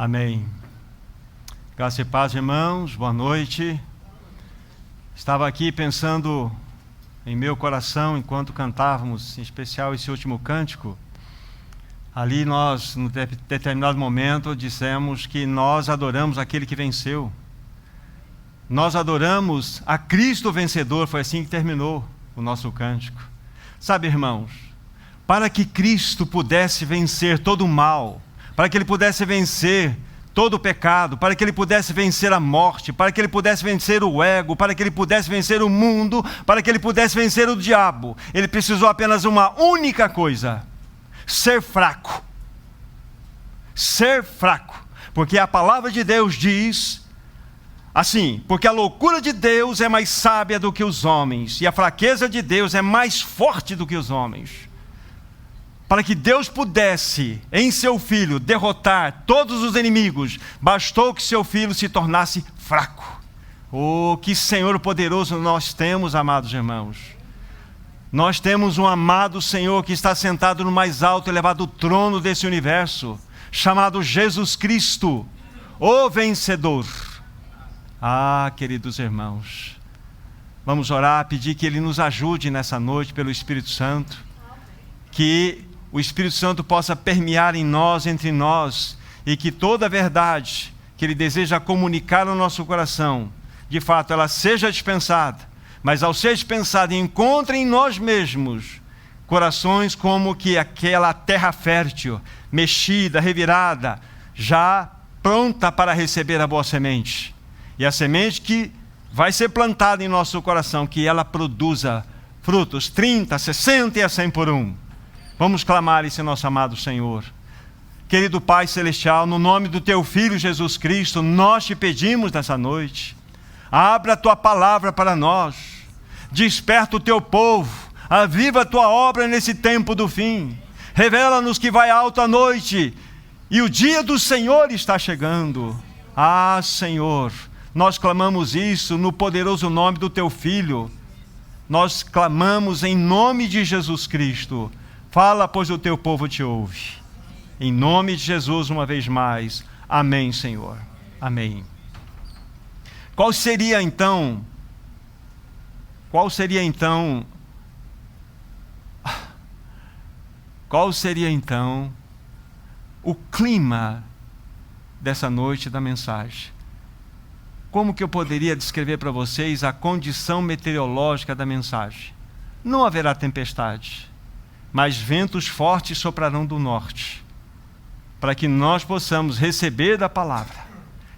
Amém. Graça e paz, irmãos, boa noite. Estava aqui pensando em meu coração enquanto cantávamos, em especial esse último cântico. Ali nós, num determinado momento, dissemos que nós adoramos aquele que venceu. Nós adoramos a Cristo vencedor, foi assim que terminou o nosso cântico. Sabe, irmãos, para que Cristo pudesse vencer todo o mal, para que Ele pudesse vencer todo o pecado, para que Ele pudesse vencer a morte, para que Ele pudesse vencer o ego, para que Ele pudesse vencer o mundo, para que Ele pudesse vencer o diabo, Ele precisou apenas uma única coisa: ser fraco. Ser fraco. Porque a palavra de Deus diz assim: porque a loucura de Deus é mais sábia do que os homens, e a fraqueza de Deus é mais forte do que os homens. Para que Deus pudesse, em seu Filho, derrotar todos os inimigos, bastou que seu Filho se tornasse fraco. Oh, que Senhor poderoso nós temos, amados irmãos. Nós temos um amado Senhor que está sentado no mais alto e elevado trono desse universo, chamado Jesus Cristo, o vencedor. Ah, queridos irmãos, vamos orar, pedir que Ele nos ajude nessa noite pelo Espírito Santo, que o Espírito Santo possa permear em nós, entre nós, e que toda a verdade que Ele deseja comunicar no nosso coração, de fato ela seja dispensada, mas ao ser dispensada encontre em nós mesmos corações como que aquela terra fértil, mexida, revirada, já pronta para receber a boa semente. E a semente que vai ser plantada em nosso coração, que ela produza frutos 30, 60 e a 100 por um. Vamos clamar esse nosso amado Senhor. Querido Pai Celestial, no nome do Teu Filho Jesus Cristo, nós te pedimos nessa noite, abra a Tua palavra para nós, desperta o Teu povo, aviva a Tua obra nesse tempo do fim, revela-nos que vai alta a noite, e o dia do Senhor está chegando. Ah, Senhor, nós clamamos isso no poderoso nome do Teu Filho, nós clamamos em nome de Jesus Cristo. Fala, pois o Teu povo te ouve. Em nome de Jesus, uma vez mais. Amém, Senhor. Amém. Qual seria então o clima dessa noite da mensagem? Como que eu poderia descrever para vocês a condição meteorológica da mensagem? Não haverá tempestade, mas ventos fortes soprarão do norte, para que nós possamos receber da palavra,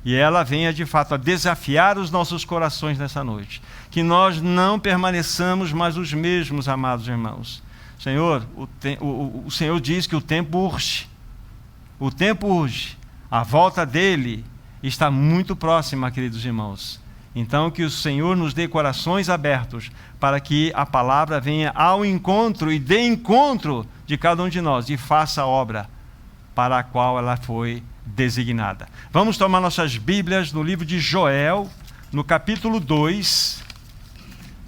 e ela venha de fato a desafiar os nossos corações nessa noite, que nós não permaneçamos mais os mesmos, amados irmãos. Senhor, o Senhor diz que o tempo urge, a volta dele está muito próxima, queridos irmãos. Então que o Senhor nos dê corações abertos para que a palavra venha ao encontro e dê encontro de cada um de nós e faça a obra para a qual ela foi designada. Vamos tomar nossas Bíblias no livro de Joel, no capítulo 2.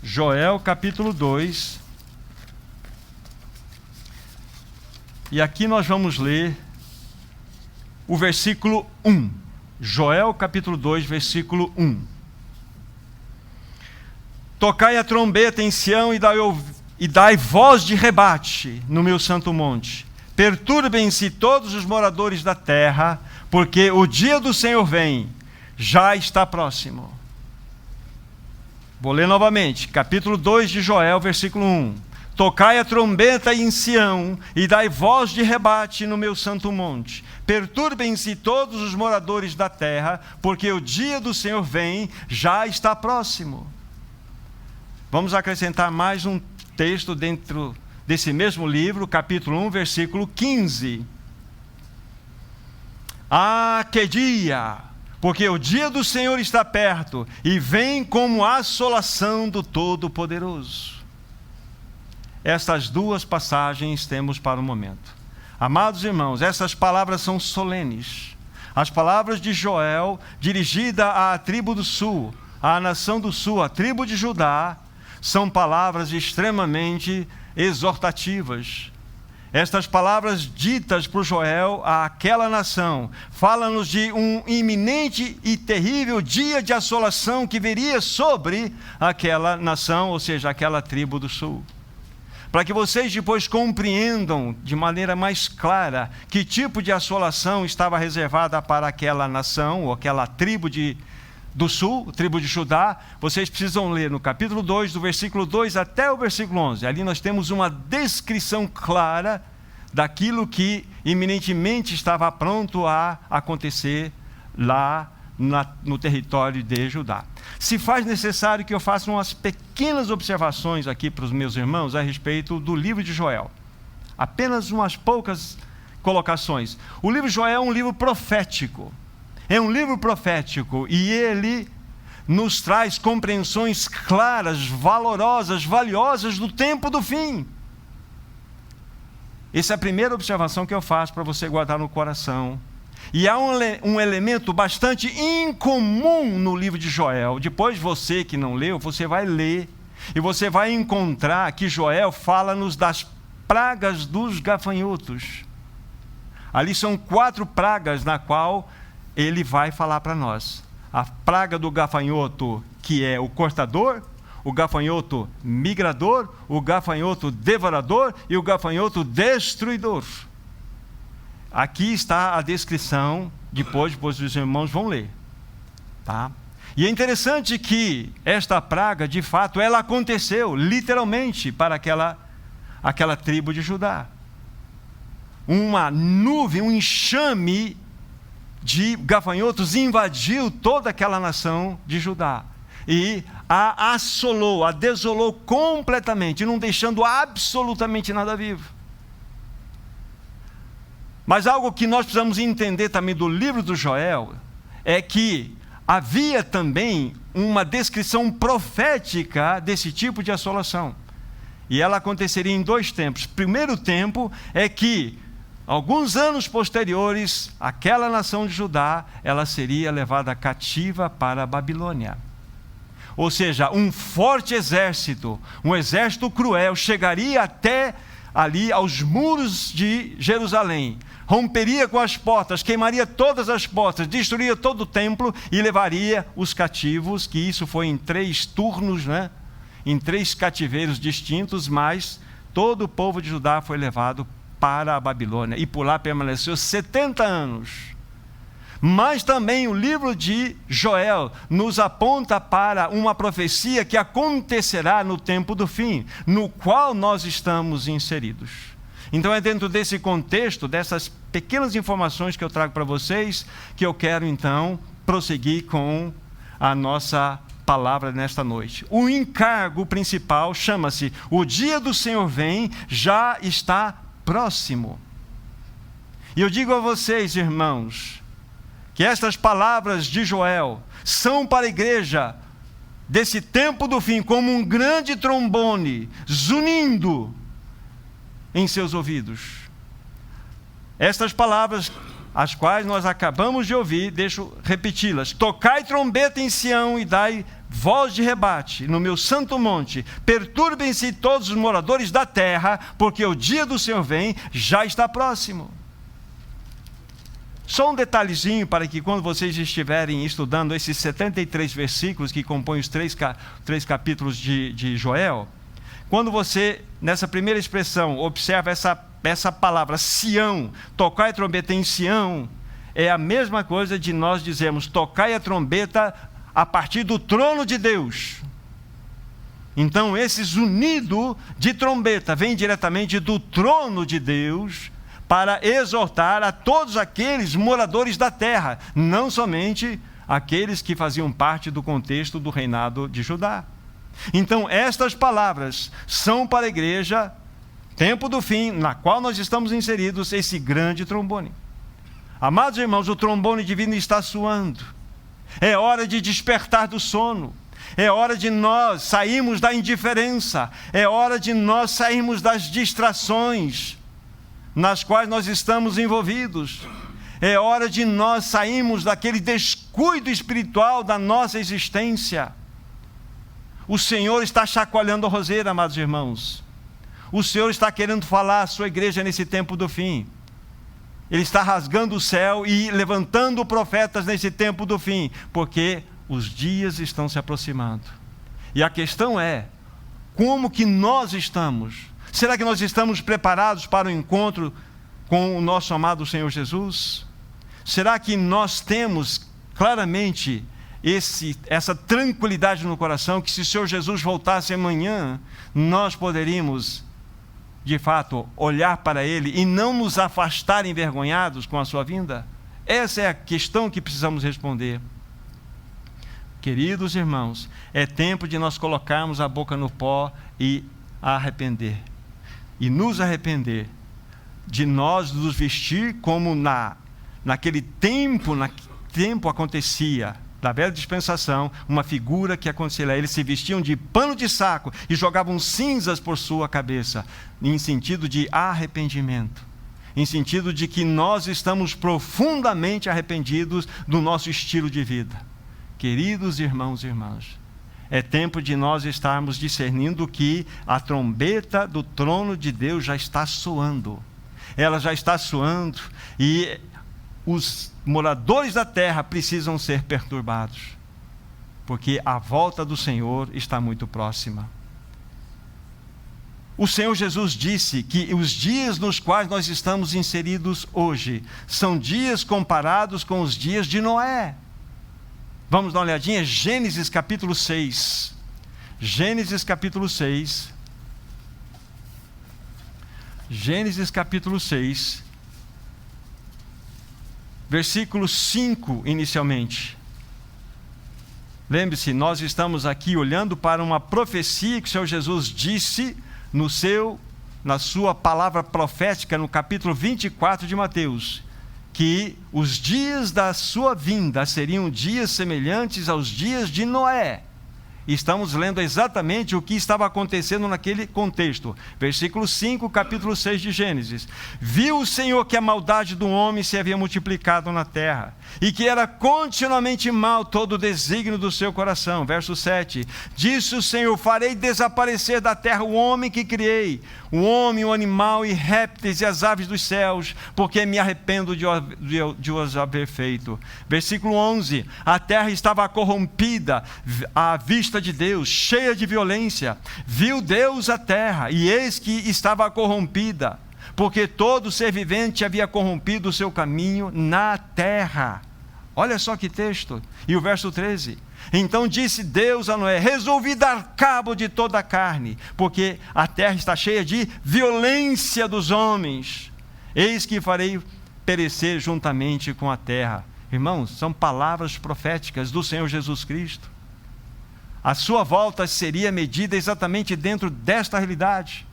Joel, capítulo 2. E aqui nós vamos ler o versículo 1. Joel, capítulo 2, versículo 1. Tocai a trombeta em Sião e dai voz de rebate no meu santo monte. Perturbem-se todos os moradores da terra, porque o dia do Senhor vem, já está próximo. Vou ler novamente, capítulo 2 de Joel, versículo 1. Tocai a trombeta em Sião e dai voz de rebate no meu santo monte. Perturbem-se todos os moradores da terra, porque o dia do Senhor vem, já está próximo. Vamos acrescentar mais um texto dentro desse mesmo livro, capítulo 1, versículo 15. Ah, que dia! Porque o dia do Senhor está perto, e vem como a assolação do Todo-Poderoso. Estas duas passagens temos para o momento. Amados irmãos, essas palavras são solenes. As palavras de Joel, dirigida à tribo do sul, à nação do sul, à tribo de Judá, são palavras extremamente exortativas. estas palavras ditas por Joel àquela nação, falam-nos de um iminente e terrível dia de assolação que viria sobre aquela nação, ou seja, aquela tribo do sul. Para que vocês depois compreendam de maneira mais clara que tipo de assolação estava reservada para aquela nação, ou aquela tribo do sul, tribo de Judá, vocês precisam ler no capítulo 2, do versículo 2 até o versículo 11. Ali nós temos uma descrição clara daquilo que iminentemente estava pronto a acontecer lá no território de Judá. Se faz necessário que eu faça umas pequenas observações aqui para os meus irmãos a respeito do livro de Joel. Apenas umas poucas colocações. O livro de Joel é um livro profético. É um livro profético e ele nos traz compreensões claras, valorosas, valiosas do tempo do fim. Essa é a primeira observação que eu faço para você guardar no coração. E há um elemento bastante incomum no livro de Joel. Depois você que não leu, você vai ler. E você vai encontrar que Joel fala-nos das pragas dos gafanhotos. Ali são 4 pragas na qual ele vai falar para nós. A praga do gafanhoto, que é o cortador, o gafanhoto migrador, o gafanhoto devorador e o gafanhoto destruidor. Aqui está a descrição, depois os irmãos vão ler. Tá? E é interessante que esta praga, de fato, ela aconteceu literalmente para aquela tribo de Judá. Uma nuvem, um enxame de gafanhotos invadiu toda aquela nação de Judá. E a assolou, a desolou completamente, não deixando absolutamente nada vivo. Mas algo que nós precisamos entender também do livro do Joel é que havia também uma descrição profética desse tipo de assolação. E ela aconteceria em 2 tempos. O primeiro tempo é que, alguns anos posteriores, aquela nação de Judá, ela seria levada cativa para a Babilônia. Ou seja, um forte exército, um exército cruel, chegaria até ali aos muros de Jerusalém, romperia com as portas, queimaria todas as portas, destruiria todo o templo e levaria os cativos, que isso foi em 3 turnos, né? Em 3 cativeiros distintos, mas todo o povo de Judá foi levado para a Babilônia e por lá permaneceu 70 anos. Mas também o livro de Joel nos aponta para uma profecia que acontecerá no tempo do fim, no qual nós estamos inseridos. Então é dentro desse contexto, dessas pequenas informações que eu trago para vocês, que eu quero então prosseguir com a nossa palavra nesta noite. O encargo principal chama-se: o dia do Senhor vem, já está próximo. E eu digo a vocês, irmãos, que estas palavras de Joel são para a igreja desse tempo do fim como um grande trombone zunindo em seus ouvidos. Estas palavras, as quais nós acabamos de ouvir, deixo repeti-las: tocai trombeta em Sião e dai voz de rebate no meu santo monte, perturbem-se todos os moradores da terra, porque o dia do Senhor vem, já está próximo. Só um detalhezinho para que quando vocês estiverem estudando esses 73 versículos que compõem os 3 capítulos de Joel, quando você, nessa primeira expressão, observa essa palavra Sião, tocai a trombeta em Sião, é a mesma coisa de nós dizermos tocai a trombeta a partir do trono de Deus. Então esse zunido de trombeta vem diretamente do trono de Deus, para exortar a todos aqueles moradores da terra, não somente aqueles que faziam parte do contexto do reinado de Judá. Então estas palavras são para a igreja, tempo do fim, na qual nós estamos inseridos, esse grande trombone. Amados irmãos, o trombone divino está soando. É hora de despertar do sono. É hora de nós sairmos da indiferença. É hora de nós sairmos das distrações nas quais nós estamos envolvidos. É hora de nós sairmos daquele descuido espiritual da nossa existência. O Senhor está chacoalhando a roseira, amados irmãos. o Senhor está querendo falar à sua igreja nesse tempo do fim. Ele está rasgando o céu e levantando profetas nesse tempo do fim, porque os dias estão se aproximando. E a questão é, como que nós estamos? Será que nós estamos preparados para o encontro com o nosso amado Senhor Jesus? Será que nós temos claramente essa tranquilidade no coração, que se o Senhor Jesus voltasse amanhã, nós poderíamos, de fato, olhar para Ele e não nos afastar envergonhados com a sua vinda? Essa é a questão que precisamos responder. Queridos irmãos, é tempo de nós colocarmos a boca no pó e arrepender. E nos arrepender de nós nos vestir como naquele tempo acontecia, da velha dispensação, uma figura que acontecia lá. Eles se vestiam de pano de saco e jogavam cinzas por sua cabeça, em sentido de arrependimento, em sentido de que nós estamos profundamente arrependidos do nosso estilo de vida. Queridos irmãos e irmãs, é tempo de nós estarmos discernindo que a trombeta do trono de Deus já está soando. Ela já está soando e os moradores da terra precisam ser perturbados, porque a volta do Senhor está muito próxima. O Senhor Jesus disse que os dias nos quais nós estamos inseridos hoje são dias comparados com os dias de Noé. Vamos dar uma olhadinha? Gênesis capítulo 6. Gênesis capítulo 6. Gênesis capítulo 6. Versículo 5 inicialmente. Lembre-se, nós estamos aqui olhando para uma profecia que o Senhor Jesus disse na sua palavra profética no capítulo 24 de Mateus, que os dias da sua vinda seriam dias semelhantes aos dias de Noé. Estamos lendo exatamente o que estava acontecendo naquele contexto. Versículo 5, capítulo 6 de Gênesis. Viu o Senhor que a maldade do homem se havia multiplicado na terra, e que era continuamente mal todo o desígnio do seu coração. Verso 7. Disse o Senhor: farei desaparecer da terra o homem que criei, o homem, o animal e répteis e as aves dos céus, porque me arrependo de os haver feito. Versículo 11. A terra estava corrompida à vista de Deus, cheia de violência. Viu Deus a terra, e eis que estava corrompida, porque todo ser vivente havia corrompido o seu caminho na terra. Olha só que texto. E o verso 13. Então disse Deus a Noé: resolvi dar cabo de toda a carne, porque a terra está cheia de violência dos homens. Eis que farei perecer juntamente com a terra. Irmãos, são palavras proféticas do Senhor Jesus Cristo. A sua volta seria medida exatamente dentro desta realidade.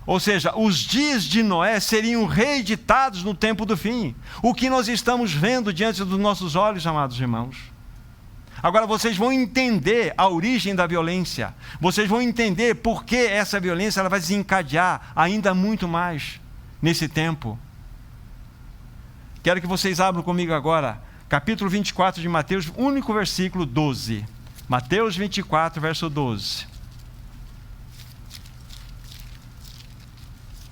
Ou seja, os dias de Noé seriam reeditados no tempo do fim. O que nós estamos vendo diante dos nossos olhos, amados irmãos. Agora vocês vão entender a origem da violência. Vocês vão entender por que essa violência ela vai desencadear ainda muito mais nesse tempo. Quero que vocês abram comigo agora, capítulo 24 de Mateus, único versículo 12. Mateus 24, verso 12.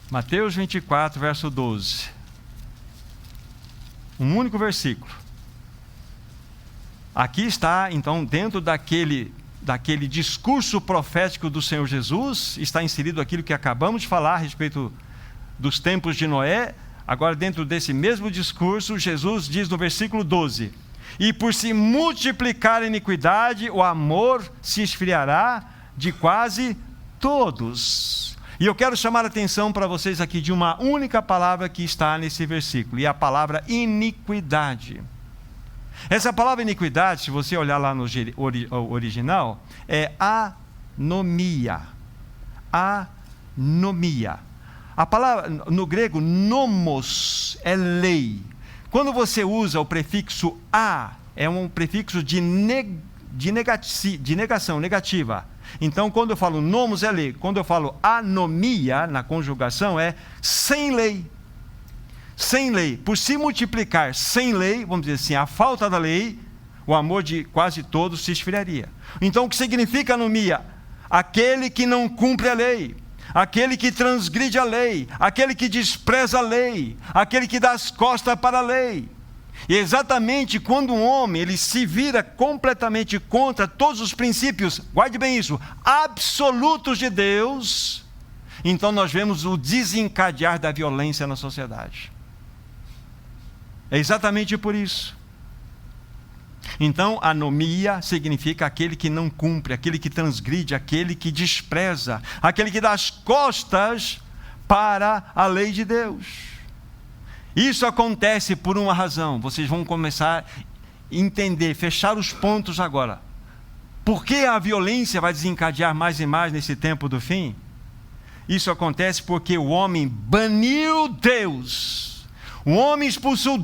Mateus 24, verso 12. Um único versículo. Aqui está, então, dentro daquele discurso profético do Senhor Jesus, está inserido aquilo que acabamos de falar a respeito dos tempos de Noé. Agora, dentro desse mesmo discurso, Jesus diz no versículo 12: e por se multiplicar a iniquidade, o amor se esfriará de quase todos. E eu quero chamar a atenção para vocês aqui de uma única palavra que está nesse versículo, e a palavra iniquidade. Essa palavra iniquidade, se você olhar lá no original, é anomia. Anomia. A palavra, no grego, nomos, é lei. Quando você usa o prefixo a, é um prefixo de negação, negativa. Então, quando eu falo nomos, é lei. Quando eu falo anomia, na conjugação, é sem lei. Sem lei. Por se multiplicar sem lei, vamos dizer assim, a falta da lei, o amor de quase todos se esfriaria. Então, o que significa anomia? Aquele que não cumpre a lei. aquele que transgride a lei, aquele que despreza a lei, aquele que dá as costas para a lei. E exatamente quando um homem ele se vira completamente contra todos os princípios, guarde bem isso, absolutos de Deus, então nós vemos o desencadear da violência na sociedade. É exatamente por isso. Então, anomia significa aquele que não cumpre, aquele que transgride, aquele que despreza, aquele que dá as costas para a lei de Deus. Isso acontece por uma razão. Vocês vão começar a entender, fechar os pontos agora. Por que a violência vai desencadear mais e mais nesse tempo do fim? Isso acontece porque o homem baniu Deus. O homem expulsou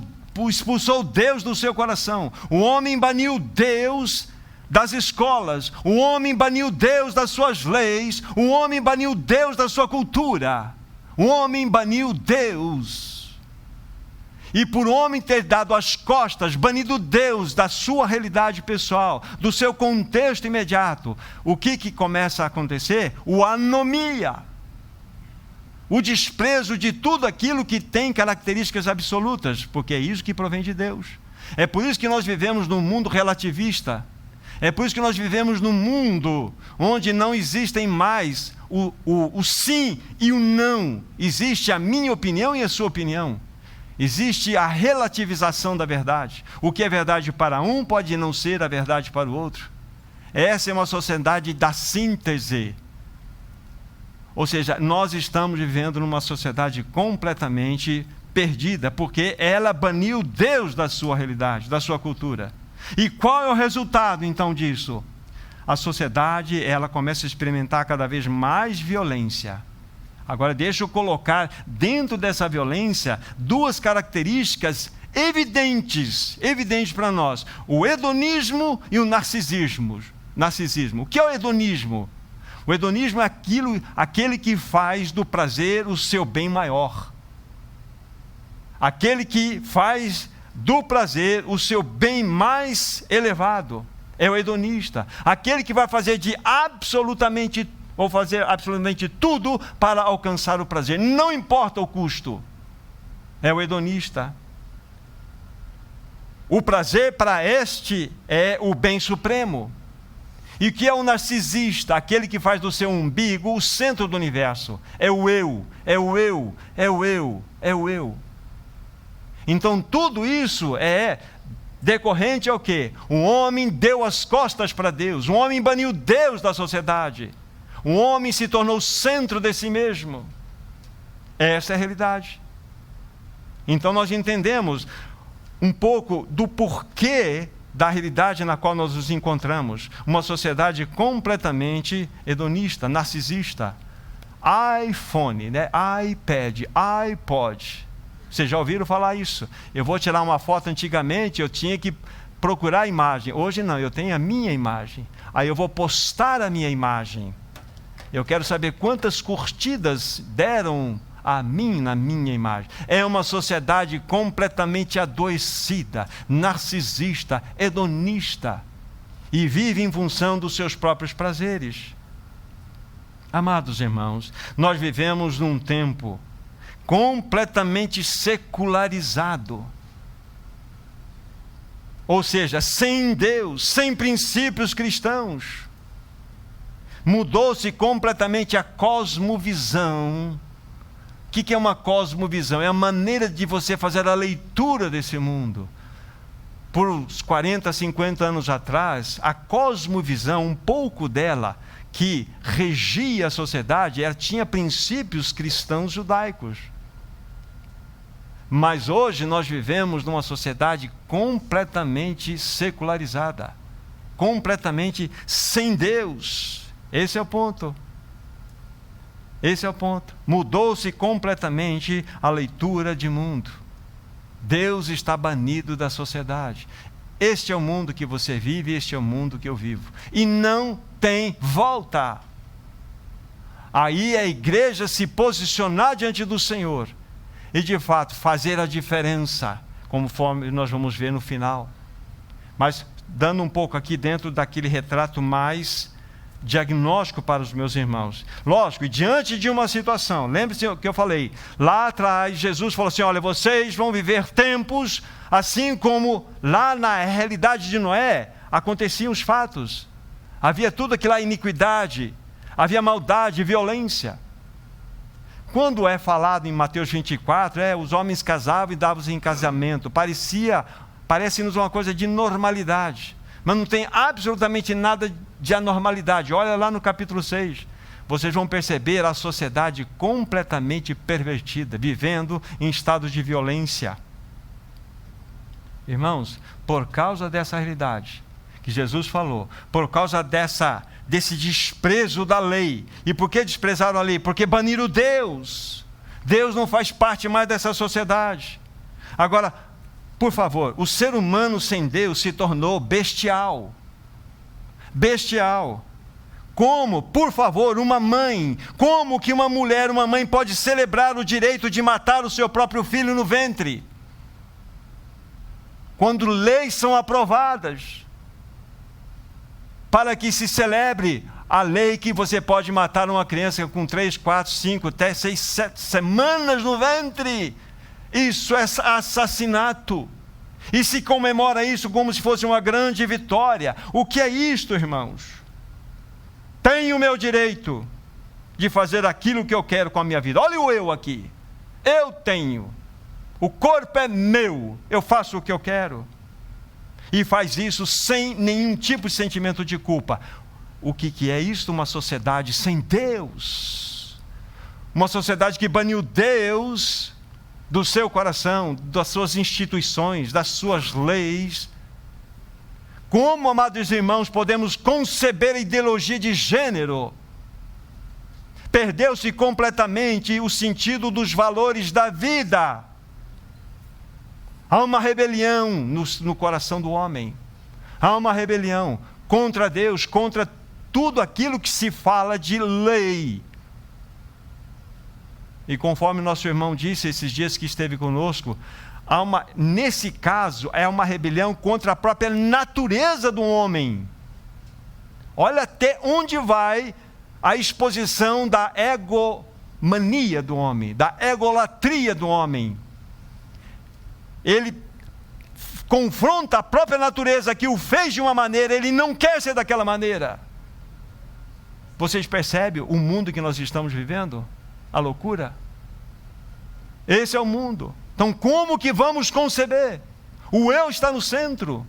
Deus do seu coração. O homem baniu Deus das escolas. O homem baniu Deus das suas leis. O homem baniu Deus da sua cultura. O homem baniu Deus. E por homem ter dado as costas, banido Deus da sua realidade pessoal, do seu contexto imediato, o que começa a acontecer? O anomia. O desprezo de tudo aquilo que tem características absolutas, porque é isso que provém de Deus. É por isso que nós vivemos num mundo relativista. É por isso que nós vivemos num mundo onde não existem mais o sim e o não. Existe a minha opinião e a sua opinião. Existe a relativização da verdade. O que é verdade para um pode não ser a verdade para o outro. Essa é uma sociedade da síntese. Ou seja, nós estamos vivendo numa sociedade completamente perdida, porque ela baniu Deus da sua realidade, da sua cultura. E qual é o resultado então disso? A sociedade, ela começa a experimentar cada vez mais violência. Agora deixa eu colocar dentro dessa violência duas características evidentes para nós: o hedonismo e o narcisismo. O que é o hedonismo? O hedonismo é aquele que faz do prazer o seu bem maior. Aquele que faz do prazer o seu bem mais elevado. É o hedonista. Aquele que vai fazer absolutamente tudo para alcançar o prazer. Não importa o custo. É o hedonista. O prazer para este é o bem supremo. E o que é o narcisista? Aquele que faz do seu umbigo o centro do universo. É o eu, é o eu, é o eu, é o eu. Então tudo isso é decorrente ao quê? Um homem deu as costas para Deus. Um homem baniu Deus da sociedade. Um homem se tornou centro de si mesmo. Essa é a realidade. Então nós entendemos um pouco do porquê da realidade na qual nós nos encontramos. Uma sociedade completamente hedonista, narcisista. iPhone, iPad, iPod. Vocês já ouviram falar isso? Eu vou tirar uma foto. Antigamente eu tinha que procurar a imagem. Hoje não, eu tenho a minha imagem. Aí eu vou postar a minha imagem. Eu quero saber quantas curtidas deram a mim na minha imagem. É uma sociedade completamente adoecida, narcisista, hedonista, e vive em função dos seus próprios prazeres. Amados irmãos, nós vivemos num tempo completamente secularizado. Ou seja, sem Deus, sem princípios cristãos. Mudou-se completamente a cosmovisão. O que é uma cosmovisão? É a maneira de você fazer a leitura desse mundo. Por uns 40, 50 anos atrás, a cosmovisão, um pouco dela, que regia a sociedade, ela tinha princípios cristãos judaicos. Mas hoje nós vivemos numa sociedade completamente secularizada, completamente sem Deus. Esse é o ponto. Esse é o ponto. Mudou-se completamente a leitura de mundo. Deus está banido da sociedade. Este é o mundo que você vive, este é o mundo que eu vivo. E não tem volta. Aí a igreja se posicionar diante do Senhor e de fato fazer a diferença, conforme nós vamos ver no final. Mas dando um pouco aqui dentro daquele retrato mais diagnóstico para os meus irmãos. Lógico, e diante de uma situação, lembre-se o que eu falei, lá atrás Jesus falou assim, olha, vocês vão viver tempos, assim como lá na realidade de Noé, aconteciam os fatos. Havia tudo aquilo lá, iniquidade, havia maldade, violência. Quando é falado em Mateus 24, os homens casavam e davam-se em casamento, parece-nos uma coisa de normalidade, mas não tem absolutamente nada de anormalidade. Olha lá no capítulo 6, vocês vão perceber a sociedade completamente pervertida, vivendo em estados de violência. Irmãos, por causa dessa realidade que Jesus falou, por causa desse desprezo da lei. E por que desprezaram a lei? Porque baniram Deus. Deus não faz parte mais dessa sociedade. Agora, por favor, o ser humano sem Deus se tornou bestial. Bestial. Como, por favor, como que uma mãe pode celebrar o direito de matar o seu próprio filho no ventre? Quando leis são aprovadas para que se celebre a lei que você pode matar uma criança com 3, 4, 5, até 6, 7 semanas no ventre. Isso é assassinato. E se comemora isso como se fosse uma grande vitória. O que é isto, irmãos? Tenho o meu direito de fazer aquilo que eu quero com a minha vida. Olha o eu aqui. Eu tenho. O corpo é meu. Eu faço o que eu quero. E faz isso sem nenhum tipo de sentimento de culpa. O que é isto? Uma sociedade sem Deus. Uma sociedade que baniu Deus do seu coração, das suas instituições, das suas leis. Como, amados irmãos, podemos conceber a ideologia de gênero? Perdeu-se completamente o sentido dos valores da vida. Há uma rebelião no coração do homem. Há uma rebelião contra Deus, contra tudo aquilo que se fala de lei. E conforme nosso irmão disse esses dias que esteve conosco, nesse caso, é uma rebelião contra a própria natureza do homem. Olha até onde vai a exposição da egomania do homem, da egolatria do homem. Ele confronta a própria natureza que o fez de uma maneira, ele não quer ser daquela maneira. Vocês percebem o mundo que nós estamos vivendo? A loucura? Esse é o mundo. Então, como que vamos conceber? O eu está no centro.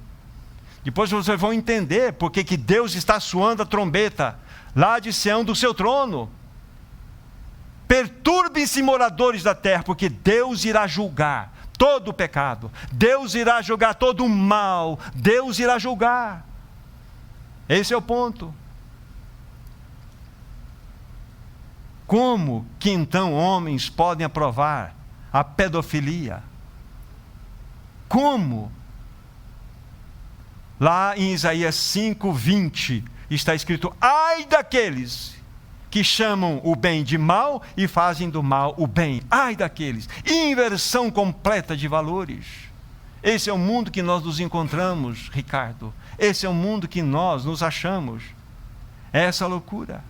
Depois vocês vão entender porque que Deus está soando a trombeta lá de Sião do seu trono. Perturbem-se, moradores da terra, porque Deus irá julgar todo o pecado. Deus irá julgar todo o mal. Deus irá julgar. Esse é o ponto. Como que então homens podem aprovar a pedofilia? Como? Lá em Isaías 5:20 está escrito: ai daqueles que chamam o bem de mal e fazem do mal o bem. Ai daqueles. Inversão completa de valores. Esse é o mundo que nós nos encontramos, Ricardo. Esse é o mundo que nós nos achamos. É essa loucura.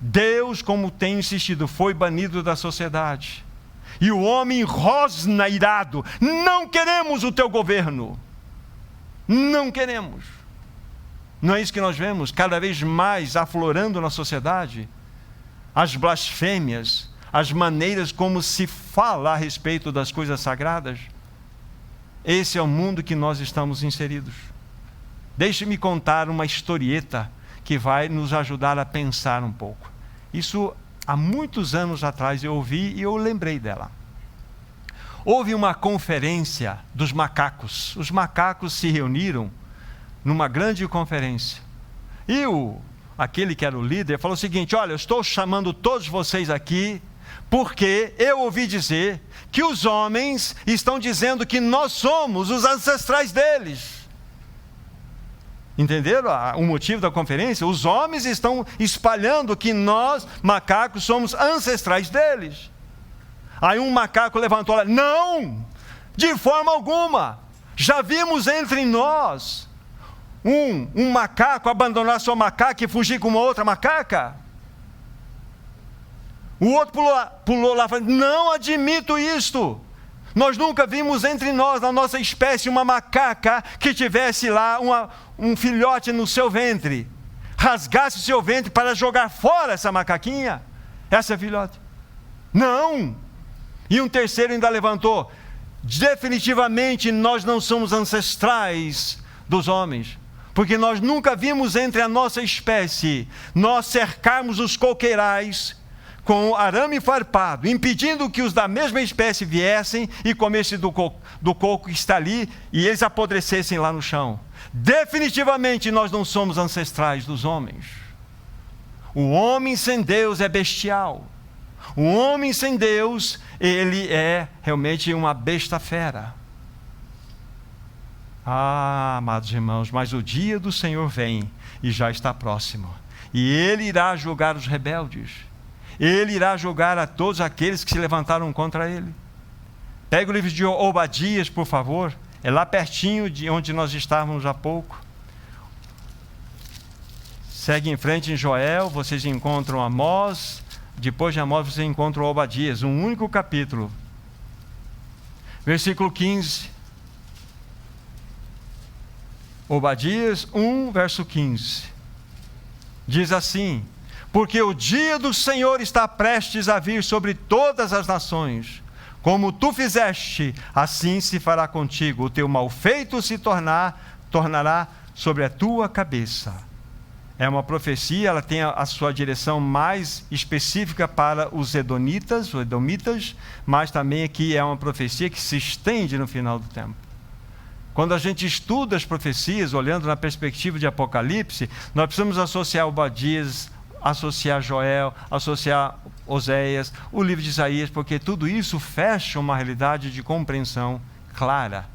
Deus, como tenho insistido, foi banido da sociedade. E o homem rosna irado: não queremos o teu governo. Não queremos. Não é isso que nós vemos cada vez mais aflorando na sociedade? As blasfêmias, as maneiras como se fala a respeito das coisas sagradas. Esse é o mundo que nós estamos inseridos. Deixe-me contar uma historieta que vai nos ajudar a pensar um pouco. Isso há muitos anos atrás eu ouvi e eu lembrei dela. Houve uma conferência dos macacos. Os macacos se reuniram numa grande conferência. E aquele que era o líder falou o seguinte: olha, eu estou chamando todos vocês aqui porque eu ouvi dizer que os homens estão dizendo que nós somos os ancestrais deles. Entenderam o motivo da conferência? Os homens estão espalhando que nós, macacos, somos ancestrais deles. Aí um macaco levantou lá: não, de forma alguma. Já vimos entre nós um macaco abandonar sua macaca e fugir com uma outra macaca? O outro pulou lá e falou: não admito isto. Nós nunca vimos entre nós, na nossa espécie, uma macaca que tivesse lá um filhote no seu ventre, rasgasse o seu ventre para jogar fora essa macaquinha, essa filhote. Não! E um terceiro ainda levantou: definitivamente nós não somos ancestrais dos homens, porque nós nunca vimos entre a nossa espécie nós cercarmos os coqueirais com arame farpado, impedindo que os da mesma espécie viessem e comessem do coco que está ali e eles apodrecessem lá no chão. Definitivamente nós não somos ancestrais dos homens. O homem sem Deus é bestial. O homem sem Deus, ele é realmente uma besta fera. Ah, amados irmãos, mas o dia do Senhor vem e já está próximo. E Ele irá julgar os rebeldes. Ele irá julgar a todos aqueles que se levantaram contra Ele. Pega o livro de Obadias, por favor. É lá pertinho de onde nós estávamos há pouco. Segue em frente em Joel, vocês encontram Amós. Depois de Amós vocês encontram Obadias, um único capítulo. Versículo 15. Obadias 1, verso 15. Diz assim: porque o dia do Senhor está prestes a vir sobre todas as nações. Como tu fizeste, assim se fará contigo. O teu malfeito se tornará sobre a tua cabeça. É uma profecia, ela tem a sua direção mais específica para os edomitas, mas também aqui é uma profecia que se estende no final do tempo. Quando a gente estuda as profecias, olhando na perspectiva de Apocalipse, nós precisamos associar Obadias, associar Joel, associar Oséias, o livro de Isaías, porque tudo isso fecha uma realidade de compreensão clara.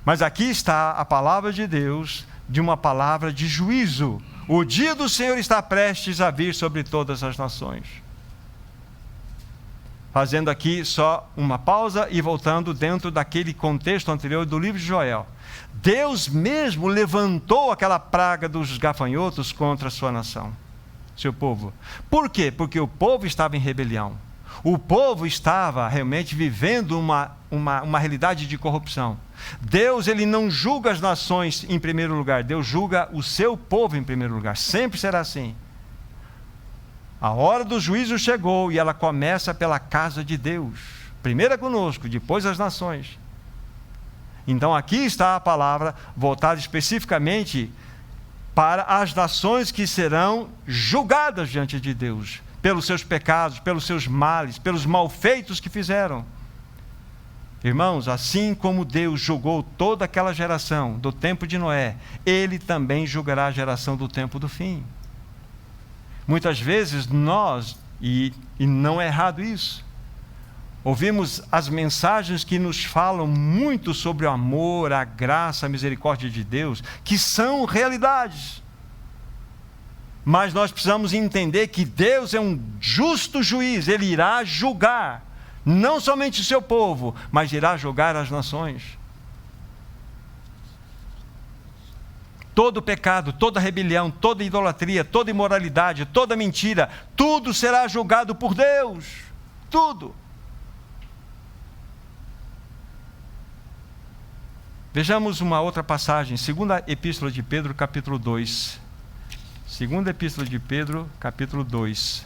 Mas aqui está a palavra de Deus, de uma palavra de juízo. O dia do Senhor está prestes a vir sobre todas as nações. Fazendo aqui só uma pausa e voltando dentro daquele contexto anterior do livro de Joel. Deus mesmo levantou aquela praga dos gafanhotos contra a sua nação, seu povo. Por quê? Porque o povo estava em rebelião. O povo estava realmente vivendo uma realidade de corrupção. Deus, ele não julga as nações em primeiro lugar. Deus julga o seu povo em primeiro lugar. Sempre será assim. A hora do juízo chegou e ela começa pela casa de Deus. Primeiro é conosco, depois as nações. Então aqui está a palavra voltada especificamente para as nações que serão julgadas diante de Deus, pelos seus pecados, pelos seus males, pelos malfeitos que fizeram. Irmãos, assim como Deus julgou toda aquela geração do tempo de Noé, Ele também julgará a geração do tempo do fim. Muitas vezes nós, e não é errado isso, ouvimos as mensagens que nos falam muito sobre o amor, a graça, a misericórdia de Deus, que são realidades. Mas nós precisamos entender que Deus é um justo juiz, Ele irá julgar, não somente o seu povo, mas irá julgar as nações. Todo pecado, toda rebelião, toda idolatria, toda imoralidade, toda mentira, tudo será julgado por Deus. Tudo. Vejamos uma outra passagem, segunda epístola de Pedro, capítulo 2. Segunda epístola de Pedro, capítulo 2.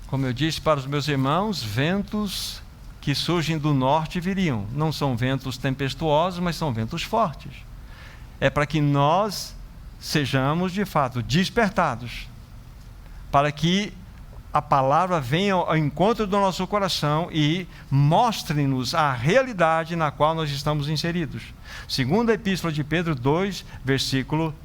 Como eu disse para os meus irmãos, ventos que surgem do norte viriam. Não são ventos tempestuosos, mas são ventos fortes. É para que nós sejamos, de fato, despertados, para que a palavra venha ao encontro do nosso coração e mostre-nos a realidade na qual nós estamos inseridos. Segunda epístola de Pedro 2, versículo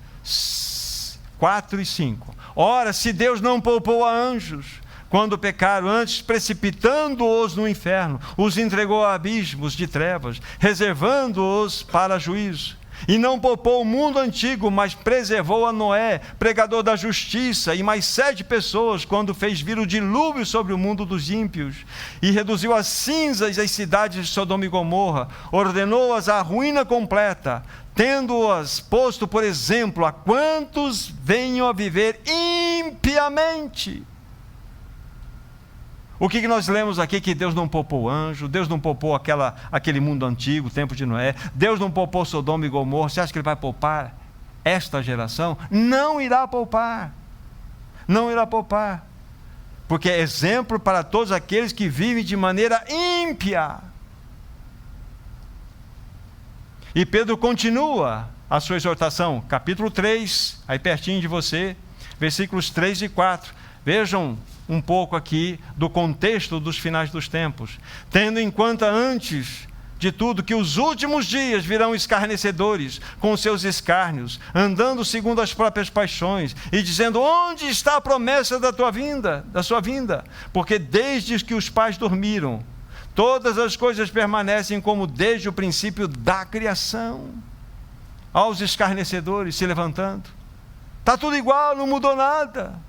4 e 5. Ora, se Deus não poupou a anjos quando pecaram, antes precipitando-os no inferno, os entregou a abismos de trevas, reservando-os para juízo. E não poupou o mundo antigo, mas preservou a Noé, pregador da justiça, e mais 7 pessoas, quando fez vir o dilúvio sobre o mundo dos ímpios, e reduziu a cinzas as cidades de Sodoma e Gomorra, ordenou-as à ruína completa, tendo-as posto por exemplo a quantos venham a viver impiamente. O que nós lemos aqui? Que Deus não poupou o anjo, Deus não poupou aquele mundo antigo, o tempo de Noé, Deus não poupou Sodoma e Gomorra. Você acha que Ele vai poupar esta geração? Não irá poupar, não irá poupar, porque é exemplo para todos aqueles que vivem de maneira ímpia. E Pedro continua a sua exortação, capítulo 3, aí pertinho de você, versículos 3 e 4, vejam um pouco aqui do contexto dos finais dos tempos. Tendo em conta antes de tudo que os últimos dias virão escarnecedores com seus escárnios, andando segundo as próprias paixões e dizendo: onde está a promessa da sua vinda? Porque desde que os pais dormiram, todas as coisas permanecem como desde o princípio da criação. Aos escarnecedores se levantando, está tudo igual, não mudou nada.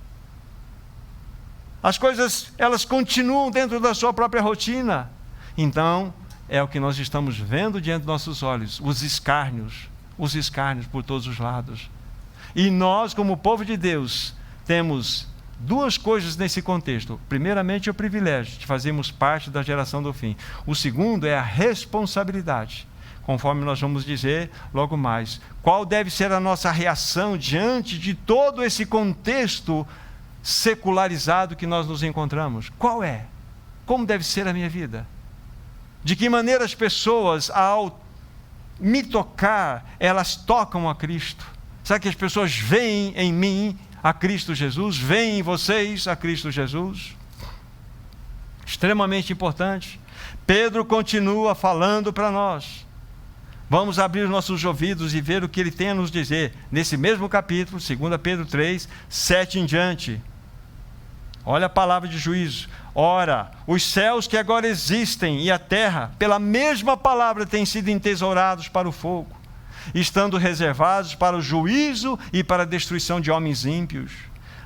As coisas, elas continuam dentro da sua própria rotina. Então, é o que nós estamos vendo diante dos nossos olhos, os escárnios por todos os lados. E nós, como povo de Deus, temos 2 coisas nesse contexto. Primeiramente, o privilégio de fazermos parte da geração do fim. O segundo é a responsabilidade, conforme nós vamos dizer logo mais. Qual deve ser a nossa reação diante de todo esse contexto secularizado que nós nos encontramos? Qual é? Como deve ser a minha vida? De que maneira as pessoas, ao me tocar, elas tocam a Cristo? Será que as pessoas veem em mim a Cristo Jesus? Veem em vocês a Cristo Jesus? Extremamente importante. Pedro continua falando para nós. Vamos abrir os nossos ouvidos e ver o que ele tem a nos dizer nesse mesmo capítulo, 2 Pedro 3, 7 em diante. Olha a palavra de juízo. Ora, os céus que agora existem e a terra, pela mesma palavra, têm sido entesourados para o fogo, estando reservados para o juízo e para a destruição de homens ímpios.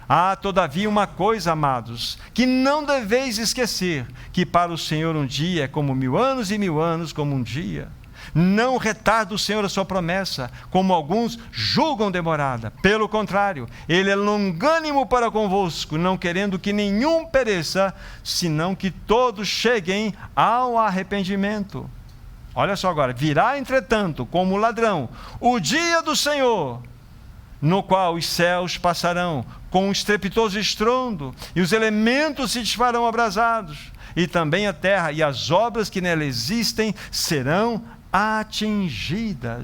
Há, todavia, uma coisa, amados, que não deveis esquecer, que para o Senhor um dia é como 1000 anos e 1000 anos como um dia. Não retarda o Senhor a sua promessa, como alguns julgam demorada. Pelo contrário, Ele é longânimo para convosco, não querendo que nenhum pereça, senão que todos cheguem ao arrependimento. Olha só agora: virá, entretanto, como ladrão, o dia do Senhor, no qual os céus passarão com um estrepitoso estrondo, e os elementos se desfarão abrasados, e também a terra e as obras que nela existem serão atingidas.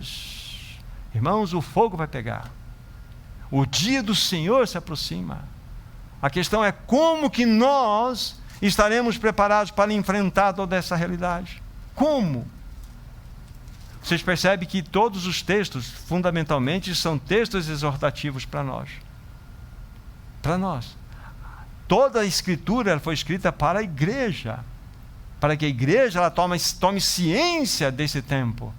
Irmãos, o fogo vai pegar. O dia do Senhor se aproxima. A questão é como que nós estaremos preparados para enfrentar toda essa realidade. Como? Vocês percebem que todos os textos, fundamentalmente, são textos exortativos para nós. Para nós. Toda a Escritura foi escrita para a igreja, para que a igreja ela tome ciência desse tempo,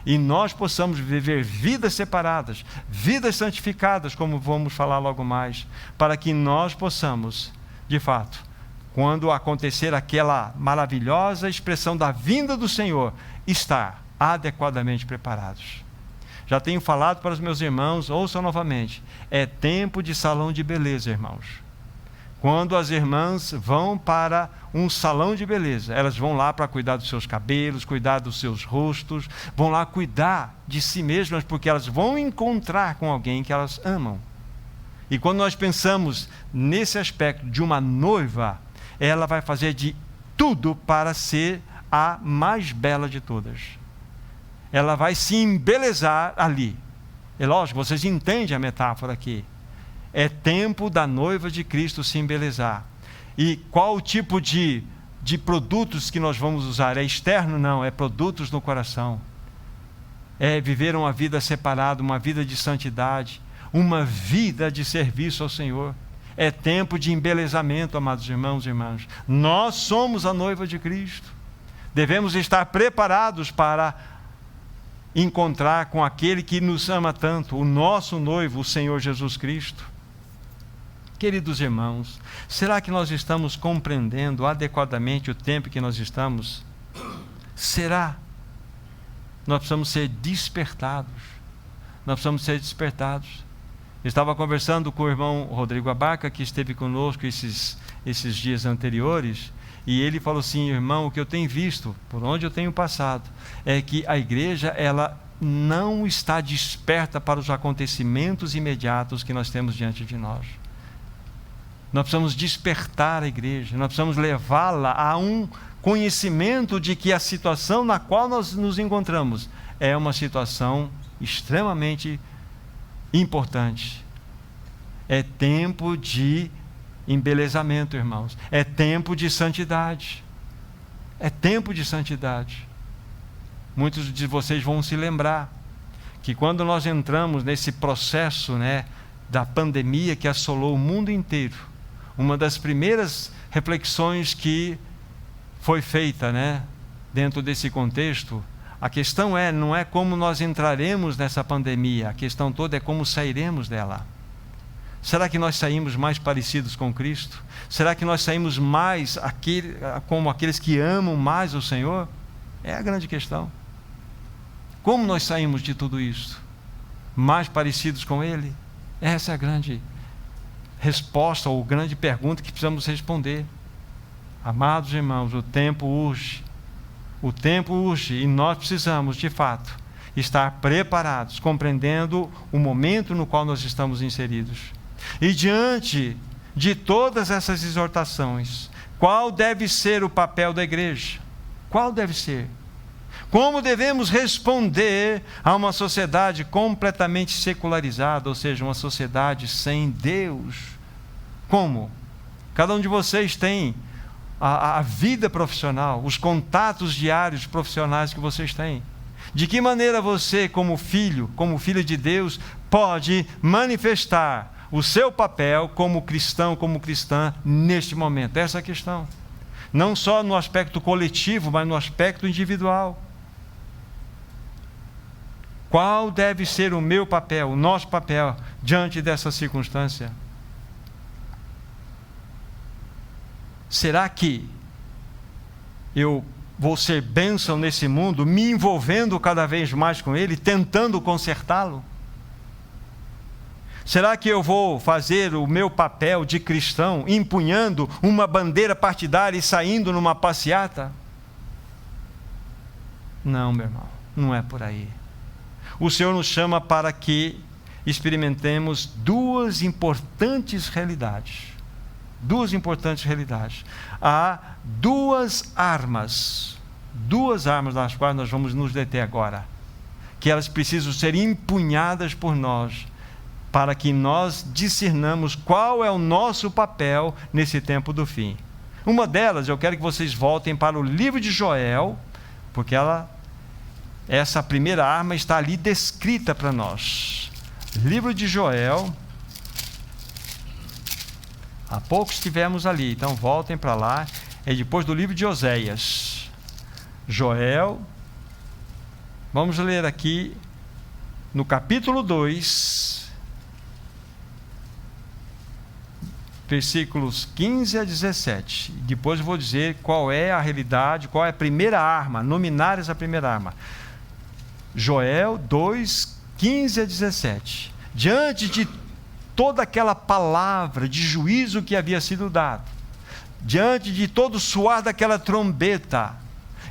e nós possamos viver vidas separadas, vidas santificadas, como vamos falar logo mais, para que nós possamos, de fato, quando acontecer aquela maravilhosa expressão da vinda do Senhor, estar adequadamente preparados. Já tenho falado para os meus irmãos, ouçam novamente, é tempo de salão de beleza, irmãos. Quando as irmãs vão para um salão de beleza, elas vão lá para cuidar dos seus cabelos, cuidar dos seus rostos, vão lá cuidar de si mesmas, porque elas vão encontrar com alguém que elas amam. E quando nós pensamos nesse aspecto de uma noiva, ela vai fazer de tudo para ser a mais bela de todas. Ela vai se embelezar ali. É lógico, vocês entendem a metáfora aqui. É tempo da noiva de Cristo se embelezar. E qual o tipo de produtos que nós vamos usar? É externo? Não, é produtos no coração. É viver uma vida separada, uma vida de santidade, uma vida de serviço ao Senhor. É tempo de embelezamento, amados irmãos e irmãs. Nós somos a noiva de Cristo. Devemos estar preparados para encontrar com aquele que nos ama tanto, o nosso noivo, o Senhor Jesus Cristo. Queridos irmãos, será que nós estamos compreendendo adequadamente o tempo que nós estamos? Será? Nós precisamos ser despertados. Nós precisamos ser despertados. Eu estava conversando com o irmão Rodrigo Abaca, que esteve conosco esses dias anteriores, e ele falou assim: irmão, o que eu tenho visto, por onde eu tenho passado, é que a igreja, ela não está desperta para os acontecimentos imediatos que nós temos diante de nós. Nós precisamos despertar a igreja, nós precisamos levá-la a um conhecimento de que a situação na qual nós nos encontramos é uma situação extremamente importante. É tempo de embelezamento, irmãos. É tempo de santidade. É tempo de santidade. Muitos de vocês vão se lembrar que quando nós entramos nesse processo, da pandemia que assolou o mundo inteiro, uma das primeiras reflexões que foi feita, dentro desse contexto, a questão não é como nós entraremos nessa pandemia, a questão toda é como sairemos dela. Será que nós saímos mais parecidos com Cristo? Será que nós saímos mais como aqueles que amam mais o Senhor? É a grande questão. Como nós saímos de tudo isso? Mais parecidos com Ele? Essa é a grande resposta ou grande pergunta que precisamos responder. Amados irmãos, o tempo urge. O tempo urge e nós precisamos, de fato, estar preparados, compreendendo o momento no qual nós estamos inseridos. E diante de todas essas exortações, qual deve ser o papel da igreja? Qual deve ser? Como devemos responder a uma sociedade completamente secularizada, ou seja, uma sociedade sem Deus? Como? Cada um de vocês tem a vida profissional, os contatos diários profissionais que vocês têm. De que maneira você, como filho de Deus, pode manifestar o seu papel como cristão, como cristã, neste momento? Essa é a questão. Não só no aspecto coletivo, mas no aspecto individual. Qual deve ser o meu papel, o nosso papel, diante dessa circunstância? Será que eu vou ser bênção nesse mundo, me envolvendo cada vez mais com ele, tentando consertá-lo? Será que eu vou fazer o meu papel de cristão, empunhando uma bandeira partidária e saindo numa passeata? Não, meu irmão, não é por aí. O Senhor nos chama para que experimentemos duas importantes realidades. Há duas armas nas quais nós vamos nos deter agora, que elas precisam ser empunhadas por nós, para que nós discernamos qual é o nosso papel nesse tempo do fim. Uma delas, eu quero que vocês voltem para o livro de Joel, porque essa primeira arma está ali descrita para nós. Livro de Joel. Há pouco estivemos ali, então voltem para lá. É depois do livro de Oséias. Joel. Vamos ler aqui no capítulo 2, versículos 15 a 17. Depois eu vou dizer qual é a realidade, qual é a primeira arma, nominar essa primeira arma. Joel 2, 15 a 17. Diante de toda aquela palavra de juízo que havia sido dado, diante de todo o soar daquela trombeta,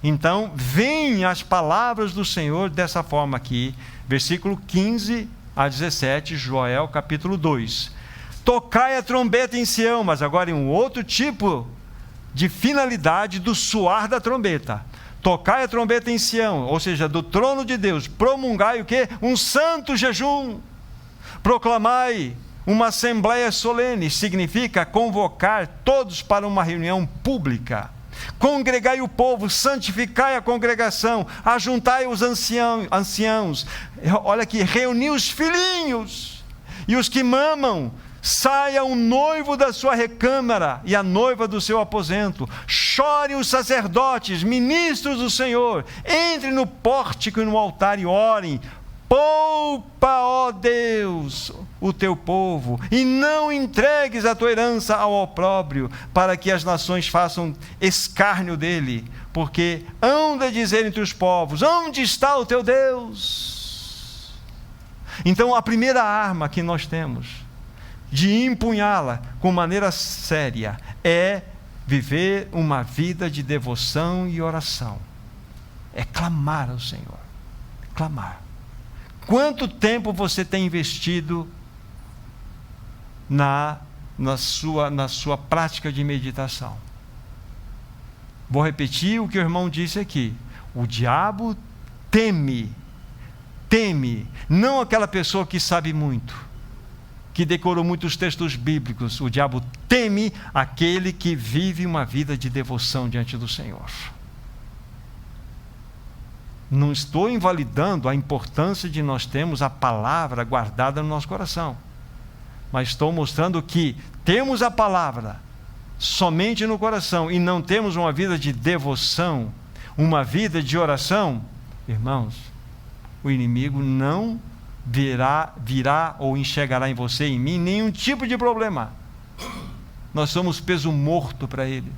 então vêm as palavras do Senhor dessa forma aqui, versículo 15 a 17, Joel capítulo 2. Tocai a trombeta em Sião, mas agora em um outro tipo de finalidade do soar da trombeta. Tocai a trombeta em Sião, ou seja, do trono de Deus, promulgai o quê? Um santo jejum. Proclamai uma assembleia solene, significa convocar todos para uma reunião pública. Congregai o povo, santificai a congregação, ajuntai os anciãos. Olha aqui, reuni os filhinhos, e os que mamam, Saia o noivo da sua recâmara e a noiva do seu aposento. Chorem os sacerdotes, ministros do Senhor. Entrem no pórtico e no altar e orem. Poupa, ó Deus, o teu povo, e não entregues a tua herança ao opróbrio, para que as nações façam escárnio dele. Porque hão de dizer entre os povos: onde está o teu Deus? Então, a primeira arma que nós temos de empunhá-la com maneira séria é viver uma vida de devoção e oração. É clamar ao Senhor. Clamar. Quanto tempo você tem investido na sua prática de meditação? Vou repetir o que o irmão disse aqui. O diabo teme, não aquela pessoa que sabe muito, que decorou muitos textos bíblicos. O diabo teme aquele que vive uma vida de devoção diante do Senhor. Não estou invalidando a importância de nós termos a palavra guardada no nosso coração, mas estou mostrando que temos a palavra somente no coração e não temos uma vida de devoção, uma vida de oração, irmãos, o inimigo não virá ou enxergará em você e em mim nenhum tipo de problema. Nós somos peso morto para ele.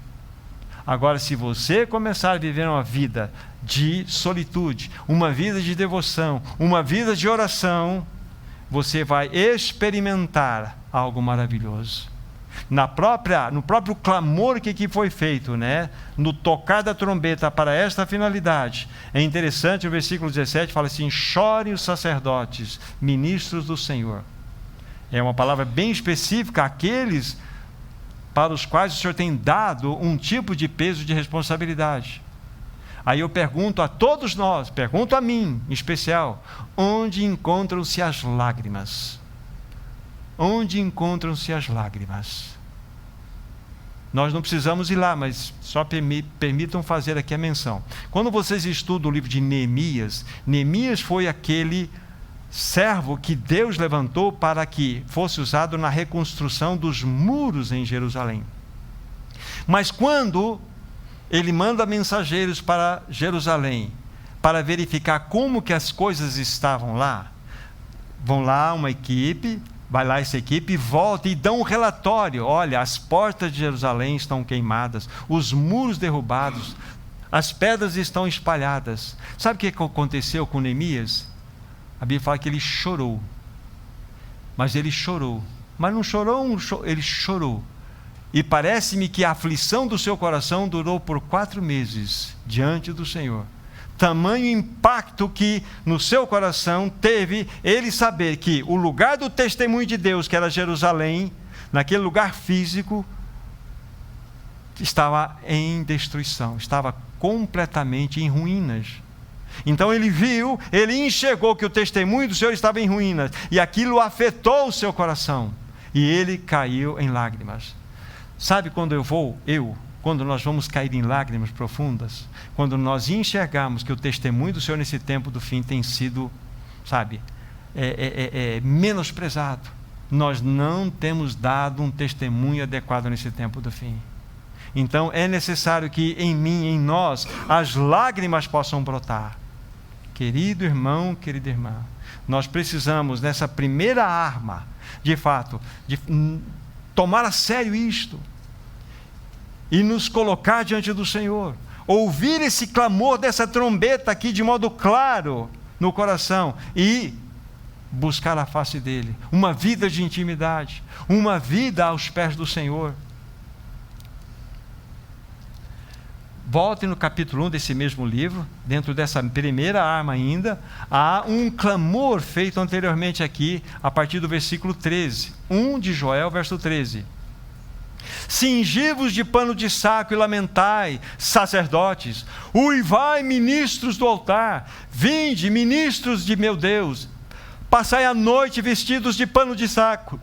Agora, se você começar a viver uma vida de solitude, uma vida de devoção, uma vida de oração, você vai experimentar algo maravilhoso. No próprio clamor que aqui foi feito, né? No tocar da trombeta para esta finalidade, é interessante, o versículo 17 fala assim: chorem os sacerdotes, ministros do Senhor. É uma palavra bem específica, aqueles para os quais o Senhor tem dado um tipo de peso de responsabilidade. Aí eu pergunto a todos nós, pergunto a mim em especial: onde encontram-se as lágrimas? Onde encontram-se as lágrimas? Nós não precisamos ir lá, mas só permitam fazer aqui a menção. Quando vocês estudam o livro de Neemias, Neemias foi aquele servo que Deus levantou para que fosse usado na reconstrução dos muros em Jerusalém. Mas quando ele manda mensageiros para Jerusalém para verificar como que as coisas estavam lá, vão lá uma equipe, vai lá essa equipe e volta e dão um relatório: olha, as portas de Jerusalém estão queimadas, os muros derrubados, as pedras estão espalhadas. Sabe o que aconteceu com Neemias? A Bíblia fala que ele chorou. Mas ele chorou. Mas não chorou, ele chorou. E parece-me que a aflição do seu coração durou por 4 meses diante do Senhor. Tamanho impacto que no seu coração teve ele saber que o lugar do testemunho de Deus, que era Jerusalém, naquele lugar físico, estava em destruição, estava completamente em ruínas. Então ele viu, ele enxergou que o testemunho do Senhor estava em ruínas, e aquilo afetou o seu coração, e ele caiu em lágrimas. Sabe quando quando nós vamos cair em lágrimas profundas? Quando nós enxergamos que o testemunho do Senhor nesse tempo do fim tem sido, menosprezado. Nós não temos dado um testemunho adequado nesse tempo do fim. Então é necessário que em mim, em nós, as lágrimas possam brotar. Querido irmão, querida irmã, nós precisamos nessa primeira arma, de fato, de tomar a sério isto e nos colocar diante do Senhor, ouvir esse clamor dessa trombeta aqui de modo claro no coração e buscar a face dele, uma vida de intimidade, uma vida aos pés do Senhor. Volte no capítulo 1 desse mesmo livro, dentro dessa primeira arma ainda, há um clamor feito anteriormente aqui, a partir do versículo 13, 1 de Joel, verso 13. Cingi-vos de pano de saco e lamentai, sacerdotes, uivai, ministros do altar, vinde, ministros de meu Deus, passai a noite vestidos de pano de saco,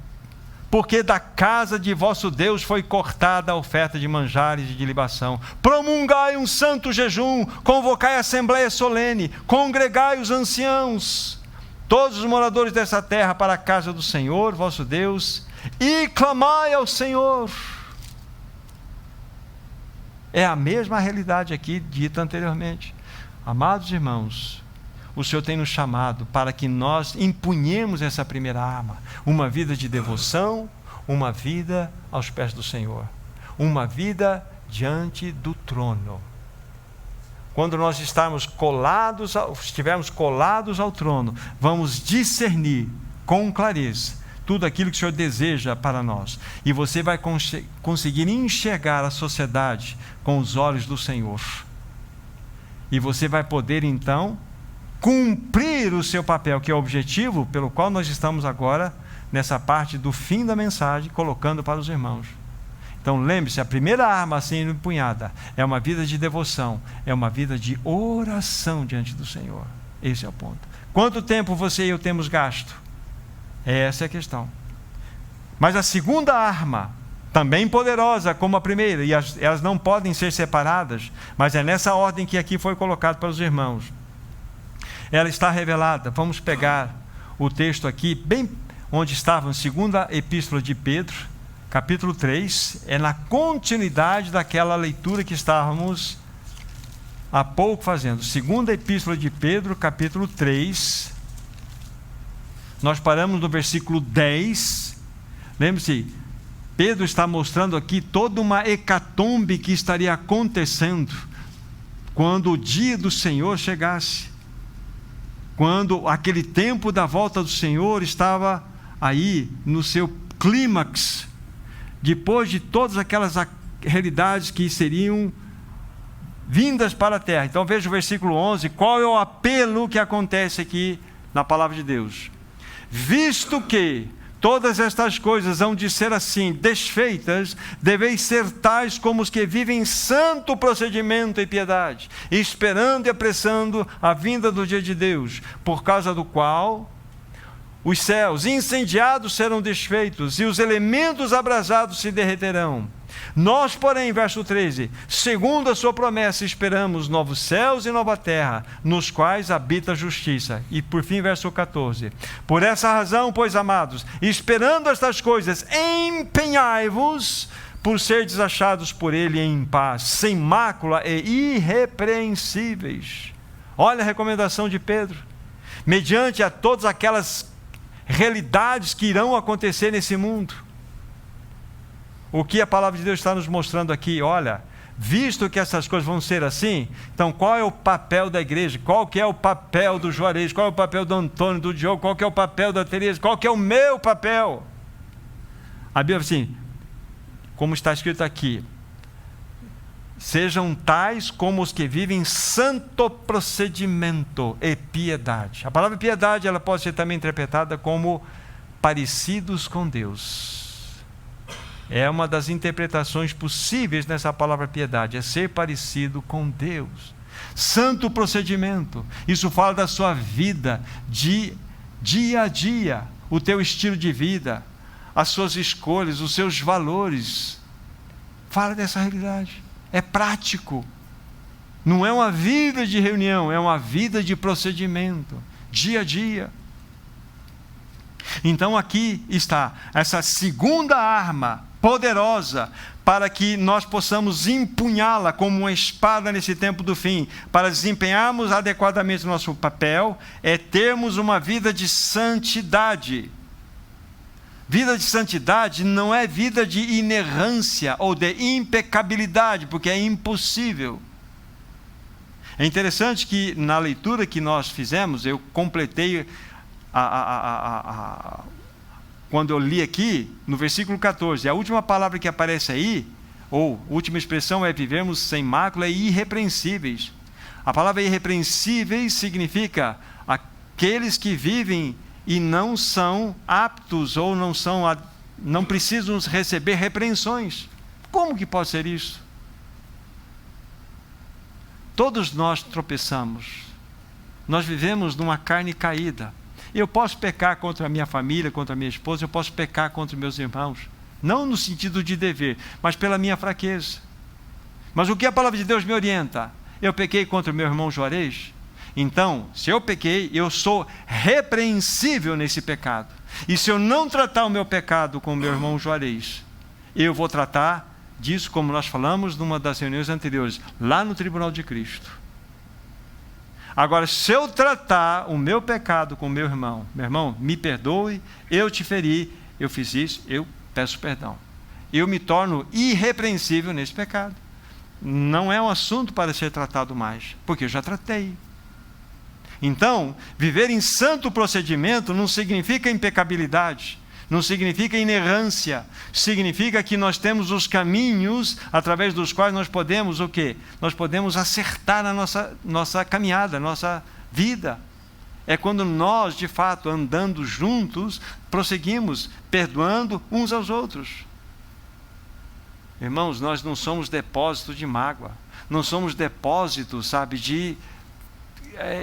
porque da casa de vosso Deus foi cortada a oferta de manjares e de libação. Promungai um santo jejum, convocai a assembleia solene, congregai os anciãos, todos os moradores dessa terra, para a casa do Senhor vosso Deus, e clamai ao Senhor. É a mesma realidade aqui dita anteriormente. Amados irmãos, o Senhor tem nos chamado para que nós empunhemos essa primeira arma, uma vida de devoção, uma vida aos pés do Senhor, uma vida diante do trono. Quando nós estivermos colados ao trono, vamos discernir com clareza tudo aquilo que o Senhor deseja para nós. E você vai conseguir enxergar a sociedade com os olhos do Senhor. E você vai poder, então, cumprir o seu papel, que é o objetivo pelo qual nós estamos agora, nessa parte do fim da mensagem, colocando para os irmãos. Então lembre-se, a primeira arma a ser empunhada é uma vida de devoção, é uma vida de oração diante do Senhor. Esse é o ponto. Quanto tempo você e eu temos gasto? Essa é a questão. Mas a segunda arma, também poderosa como a primeira, e elas não podem ser separadas, mas é nessa ordem que aqui foi colocado para os irmãos. Ela está revelada. Vamos pegar o texto aqui, bem onde estava, segunda epístola de Pedro, capítulo 3, é na continuidade daquela leitura que estávamos há pouco fazendo. Segunda epístola de Pedro, capítulo 3, nós paramos no versículo 10. Lembre-se, Pedro está mostrando aqui toda uma hecatombe que estaria acontecendo quando o dia do Senhor chegasse, quando aquele tempo da volta do Senhor estava aí no seu clímax, depois de todas aquelas realidades que seriam vindas para a terra. Então veja o versículo 11, qual é o apelo que acontece aqui na palavra de Deus? Visto que todas estas coisas hão de ser assim, desfeitas, deveis ser tais como os que vivem em santo procedimento e piedade, esperando e apressando a vinda do dia de Deus, por causa do qual os céus incendiados serão desfeitos e os elementos abrasados se derreterão. Nós, porém, verso 13, segundo a sua promessa, esperamos novos céus e nova terra, nos quais habita a justiça. E por fim, verso 14, por essa razão, pois, amados, esperando estas coisas, empenhai-vos por ser desachados por ele em paz, sem mácula e irrepreensíveis. Olha a recomendação de Pedro, mediante a todas aquelas realidades que irão acontecer nesse mundo. O que a palavra de Deus está nos mostrando aqui? Olha, visto que essas coisas vão ser assim, então qual é o papel da igreja? Qual que é o papel do Juarez? Qual é o papel do Antônio, do Diogo? Qual que é o papel da Tereza? Qual que é o meu papel? A Bíblia assim, como está escrito aqui, sejam tais como os que vivem santo procedimento e piedade. A palavra piedade, ela pode ser também interpretada como parecidos com Deus. É uma das interpretações possíveis nessa palavra piedade, é ser parecido com Deus. Santo procedimento, isso fala da sua vida de dia a dia, o teu estilo de vida, as suas escolhas, os seus valores. Fala dessa realidade. É prático, não é uma vida de reunião, é uma vida de procedimento, dia a dia. Então aqui está essa segunda arma poderosa para que nós possamos empunhá-la como uma espada nesse tempo do fim, para desempenharmos adequadamente o nosso papel, é termos uma vida de santidade. Vida de santidade não é vida de inerrância ou de impecabilidade, porque é impossível. É interessante que na leitura que nós fizemos, eu completei quando eu li aqui, no versículo 14, a última palavra que aparece aí, ou última expressão é vivermos sem mácula e irrepreensíveis. A palavra irrepreensíveis significa aqueles que vivem e não são aptos ou não precisam receber repreensões. Como que pode ser isso? Todos nós tropeçamos. Nós vivemos numa carne caída. Eu posso pecar contra a minha família, contra a minha esposa, eu posso pecar contra meus irmãos. Não no sentido de dever, mas pela minha fraqueza. Mas o que a palavra de Deus me orienta? Eu pequei contra o meu irmão Juarez, Então, se eu pequei, eu sou repreensível nesse pecado. E se eu não tratar o meu pecado com o meu irmão Juarez, eu vou tratar disso, como nós falamos numa das reuniões anteriores, lá no tribunal de Cristo. Agora, se eu tratar o meu pecado com o meu irmão, me perdoe, eu te feri, eu fiz isso, eu peço perdão. Eu me torno irrepreensível nesse pecado. Não é um assunto para ser tratado mais, porque eu já tratei. Então, viver em santo procedimento não significa impecabilidade, não significa inerrância, significa que nós temos os caminhos através dos quais nós podemos o quê? Nós podemos acertar a nossa caminhada, a nossa vida. É quando nós, de fato, andando juntos, prosseguimos, perdoando uns aos outros. Irmãos, nós não somos depósito de mágoa, não somos depósito, de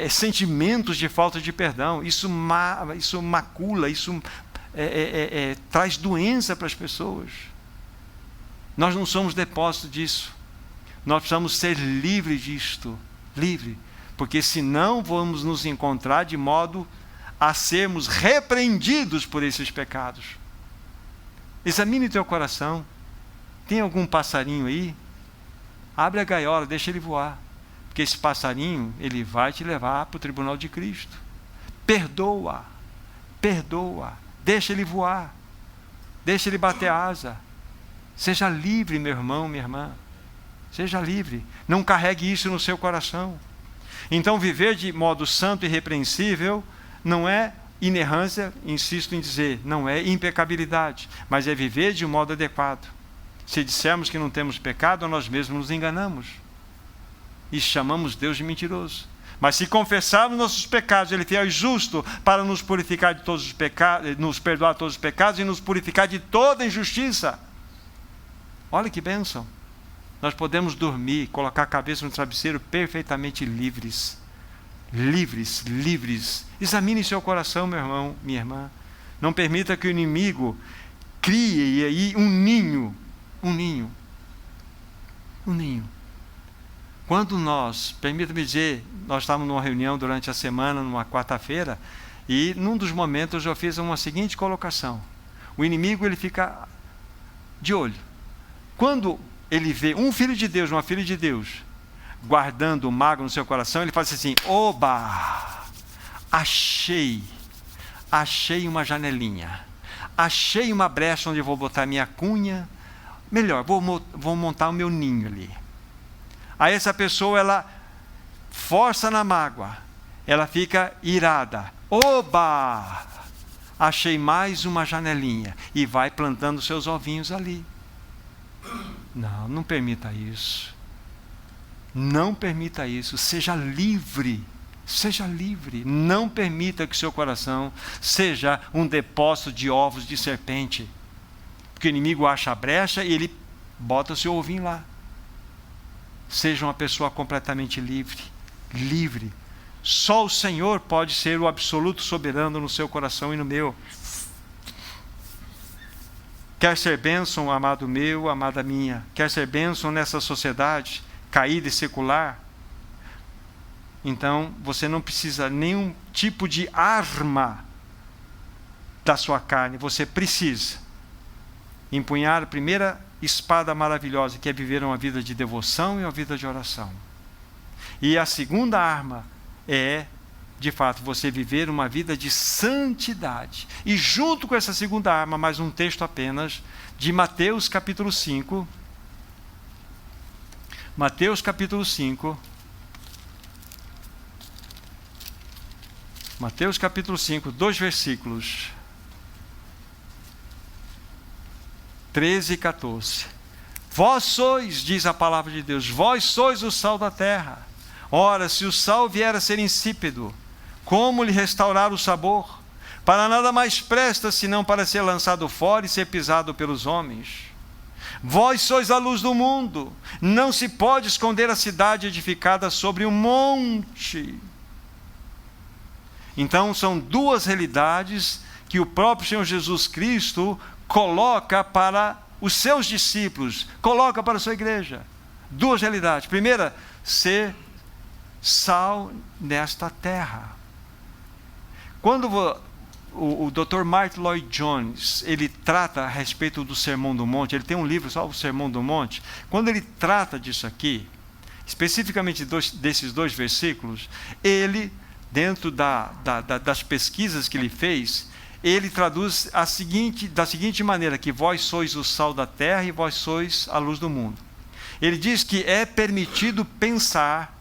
sentimentos de falta de perdão. Isso macula, isso traz doença para as pessoas. Nós não somos depósito disso. Nós precisamos ser livres disto, livre, porque senão vamos nos encontrar de modo a sermos repreendidos por esses pecados. Examine teu coração. Tem algum passarinho aí? Abre a gaiola, deixa ele voar. Porque esse passarinho, ele vai te levar para o tribunal de Cristo. Perdoa, deixa ele voar, deixa ele bater asa. Seja livre, meu irmão, minha irmã. Seja livre, não carregue isso no seu coração. Então, viver de modo santo e irrepreensível não é inerrância, insisto em dizer, não é impecabilidade, mas é viver de um modo adequado. Se dissermos que não temos pecado, nós mesmos nos enganamos e chamamos Deus de mentiroso. Mas se confessarmos nossos pecados, Ele é fiel e justo para nos purificar de todos os pecados, nos perdoar todos os pecados e nos purificar de toda injustiça. Olha que bênção! Nós podemos dormir, colocar a cabeça no travesseiro perfeitamente livres. Livres. Examine seu coração, meu irmão, minha irmã. Não permita que o inimigo crie aí um ninho. Quando permita-me dizer, nós estávamos numa reunião durante a semana, numa quarta-feira, e num dos momentos eu fiz uma seguinte colocação. O inimigo, ele fica de olho. Quando ele vê um filho de Deus, uma filha de Deus, guardando o mago no seu coração, ele faz assim: oba, achei uma janelinha, achei uma brecha onde eu vou botar minha cunha, melhor, vou montar o meu ninho ali. Aí essa pessoa, ela força na mágoa, ela fica irada, oba, achei mais uma janelinha, e vai plantando seus ovinhos ali. Não permita isso. Não permita isso. Seja livre. Não permita que seu coração seja um depósito de ovos de serpente. Porque o inimigo acha a brecha e ele bota o seu ovinho lá. Seja uma pessoa completamente livre. Só o Senhor pode ser o absoluto soberano no seu coração e no meu. Quer ser bênção, amado meu, amada minha? Quer ser bênção nessa sociedade caída e secular? Então, você não precisa nenhum tipo de arma da sua carne. Você precisa empunhar a primeira espada maravilhosa, que é viver uma vida de devoção e uma vida de oração. E a segunda arma é, de fato, você viver uma vida de santidade. E junto com essa segunda arma, mais um texto apenas, de Mateus capítulo 5. Mateus capítulo 5. Mateus capítulo 5, 2 versículos. 13 e 14. Vós sois, diz a palavra de Deus, vós sois o sal da terra. Ora, se o sal vier a ser insípido, como lhe restaurar o sabor? Para nada mais presta, senão para ser lançado fora e ser pisado pelos homens. Vós sois a luz do mundo. Não se pode esconder a cidade edificada sobre um monte. Então, são duas realidades que o próprio Senhor Jesus Cristo coloca para os seus discípulos, coloca para a sua igreja. Duas realidades. Primeira, ser sal nesta terra. Quando o Dr. Martyn Lloyd-Jones, ele trata a respeito do Sermão do Monte, ele tem um livro só, o Sermão do Monte. Quando ele trata disso aqui, especificamente desses 2 versículos, ele, dentro das pesquisas que ele fez, ele traduz da seguinte maneira, que vós sois o sal da terra e vós sois a luz do mundo. Ele diz que é permitido pensar,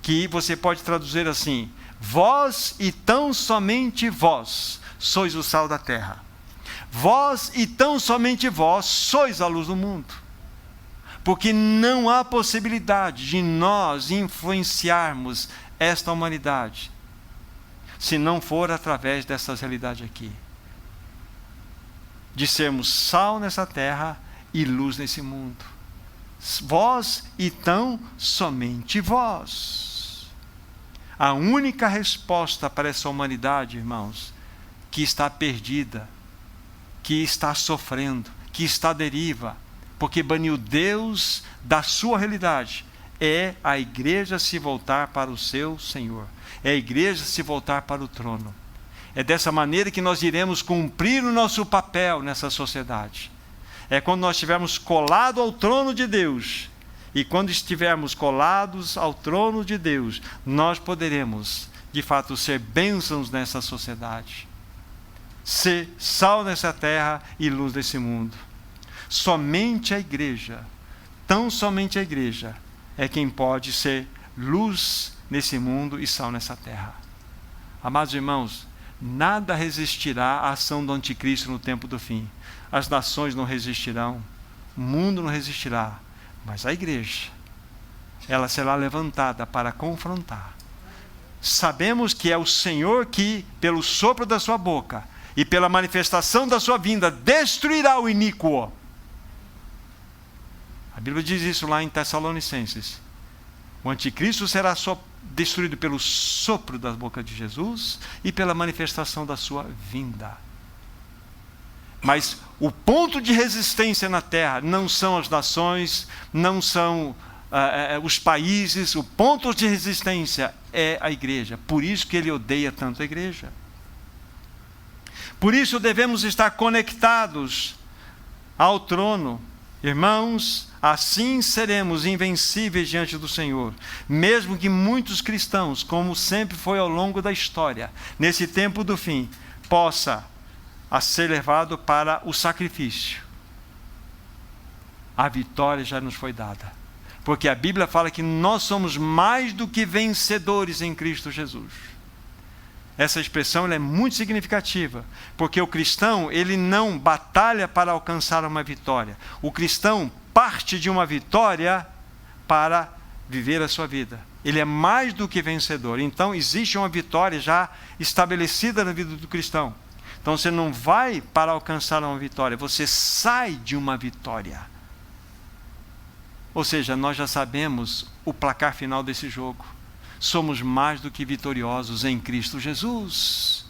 que você pode traduzir assim: vós e tão somente vós sois o sal da terra. Vós e tão somente vós sois a luz do mundo. Porque não há possibilidade de nós influenciarmos esta humanidade, se não for através dessas realidades aqui. De sermos sal nessa terra e luz nesse mundo. Vós e tão somente vós. A única resposta para essa humanidade, irmãos, que está perdida, que está sofrendo, que está à deriva, porque baniu Deus da sua realidade, é a igreja se voltar para o seu Senhor, é a igreja se voltar para o trono. É dessa maneira que nós iremos cumprir o nosso papel nessa sociedade. É quando nós estivermos colados ao trono de Deus. E quando estivermos colados ao trono de Deus, nós poderemos, de fato, ser bênçãos nessa sociedade. Ser sal nessa terra e luz desse mundo. Somente a igreja, tão somente a igreja, é quem pode ser luz nesse mundo e sal nessa terra. Amados irmãos, nada resistirá à ação do anticristo no tempo do fim. As nações não resistirão, o mundo não resistirá. Mas a igreja, ela será levantada para confrontar. Sabemos que é o Senhor que, pelo sopro da sua boca e pela manifestação da sua vinda, destruirá o iníquo. A Bíblia diz isso lá em Tessalonicenses. O anticristo será destruído pelo sopro da boca de Jesus e pela manifestação da sua vinda. Mas o ponto de resistência na terra não são as nações, não são os países. O ponto de resistência é a igreja. Por isso que ele odeia tanto a igreja. Por isso devemos estar conectados ao trono. Irmãos, assim seremos invencíveis diante do Senhor. Mesmo que muitos cristãos, como sempre foi ao longo da história, nesse tempo do fim, possa a ser levado para o sacrifício. A vitória já nos foi dada. Porque a Bíblia fala que nós somos mais do que vencedores em Cristo Jesus. Essa expressão ela é muito significativa, porque o cristão ele não batalha para alcançar uma vitória. O cristão parte de uma vitória para viver a sua vida. Ele é mais do que vencedor. Então existe uma vitória já estabelecida na vida do cristão. Então você não vai para alcançar uma vitória, você sai de uma vitória. Ou seja, nós já sabemos o placar final desse jogo. Somos mais do que vitoriosos em Cristo Jesus.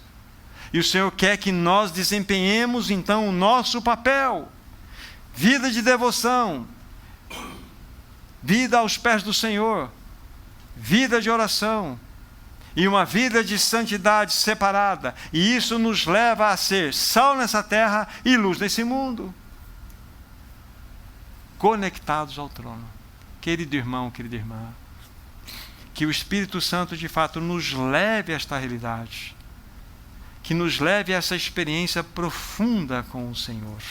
E o Senhor quer que nós desempenhemos então o nosso papel. Vida de devoção, vida aos pés do Senhor, vida de oração, e uma vida de santidade separada. E isso nos leva a ser sal nessa terra e luz nesse mundo. Conectados ao trono. Querido irmão, querida irmã, que o Espírito Santo de fato nos leve a esta realidade. Que nos leve a essa experiência profunda com o Senhor.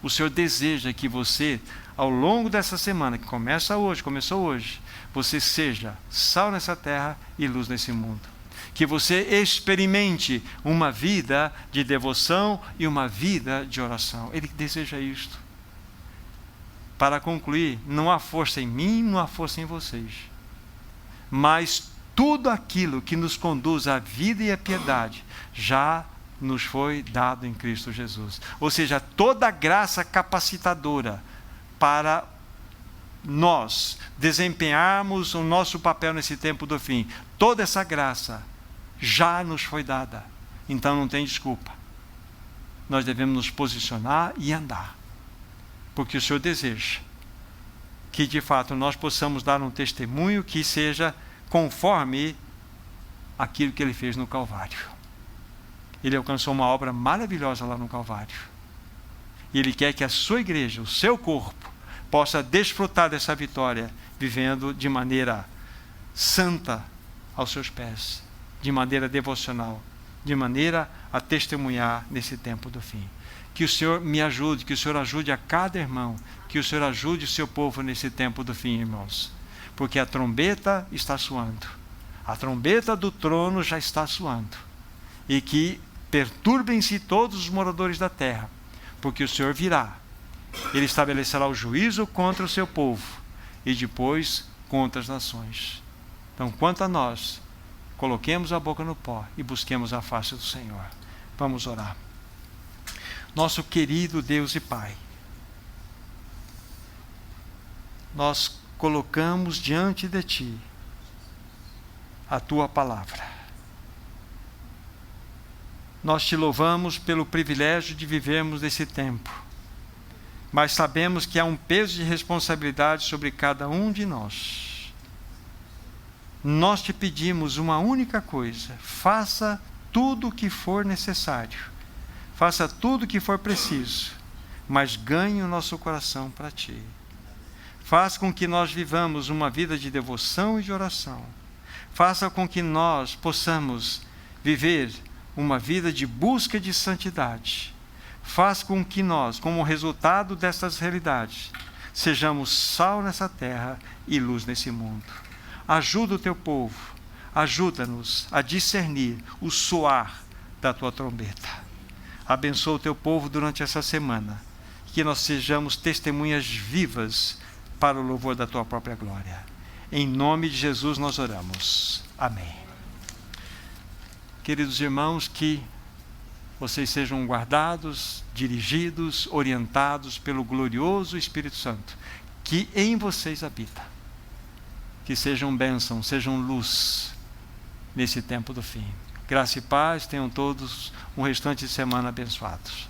O Senhor deseja que você, ao longo dessa semana, que começou hoje, você seja sal nessa terra e luz nesse mundo. Que você experimente uma vida de devoção e uma vida de oração. Ele deseja isto. Para concluir, não há força em mim, não há força em vocês. Mas tudo aquilo que nos conduz à vida e à piedade já nos foi dado em Cristo Jesus. Ou seja, toda a graça capacitadora para nós desempenharmos o nosso papel nesse tempo do fim, toda essa graça já nos foi dada. Então não tem desculpa. Nós devemos nos posicionar e andar. Porque o Senhor deseja que de fato nós possamos dar um testemunho que seja conforme aquilo que ele fez no Calvário. Ele alcançou uma obra maravilhosa lá no Calvário. E ele quer que a sua igreja, o seu corpo, possa desfrutar dessa vitória, vivendo de maneira santa aos seus pés, de maneira devocional, de maneira a testemunhar nesse tempo do fim. Que o Senhor me ajude, que o Senhor ajude a cada irmão, que o Senhor ajude o seu povo nesse tempo do fim, irmãos. Porque a trombeta está soando. A trombeta do trono já está soando. E que perturbem-se todos os moradores da terra, porque o Senhor virá. Ele estabelecerá o juízo contra o seu povo e depois contra as nações. Então, quanto a nós, coloquemos a boca no pó e busquemos a face do Senhor. Vamos orar. Nosso querido Deus e Pai, nós colocamos diante de Ti a Tua palavra. Nós Te louvamos pelo privilégio de vivermos nesse tempo, mas sabemos que há um peso de responsabilidade sobre cada um de nós. Nós Te pedimos uma única coisa: faça tudo o que for necessário, faça tudo o que for preciso, mas ganhe o nosso coração para Ti. Faça com que nós vivamos uma vida de devoção e de oração. Faça com que nós possamos viver uma vida de busca de santidade. Faça com que nós, como resultado dessas realidades, sejamos sal nessa terra e luz nesse mundo. Ajuda o Teu povo, ajuda-nos a discernir o soar da Tua trombeta. Abençoa o Teu povo durante essa semana, que nós sejamos testemunhas vivas para o louvor da Tua própria glória. Em nome de Jesus nós oramos. Amém. Queridos irmãos, que vocês sejam guardados, dirigidos, orientados pelo glorioso Espírito Santo, que em vocês habita. Que sejam bênção, sejam luz nesse tempo do fim. Graça e paz, tenham todos um restante de semana abençoados.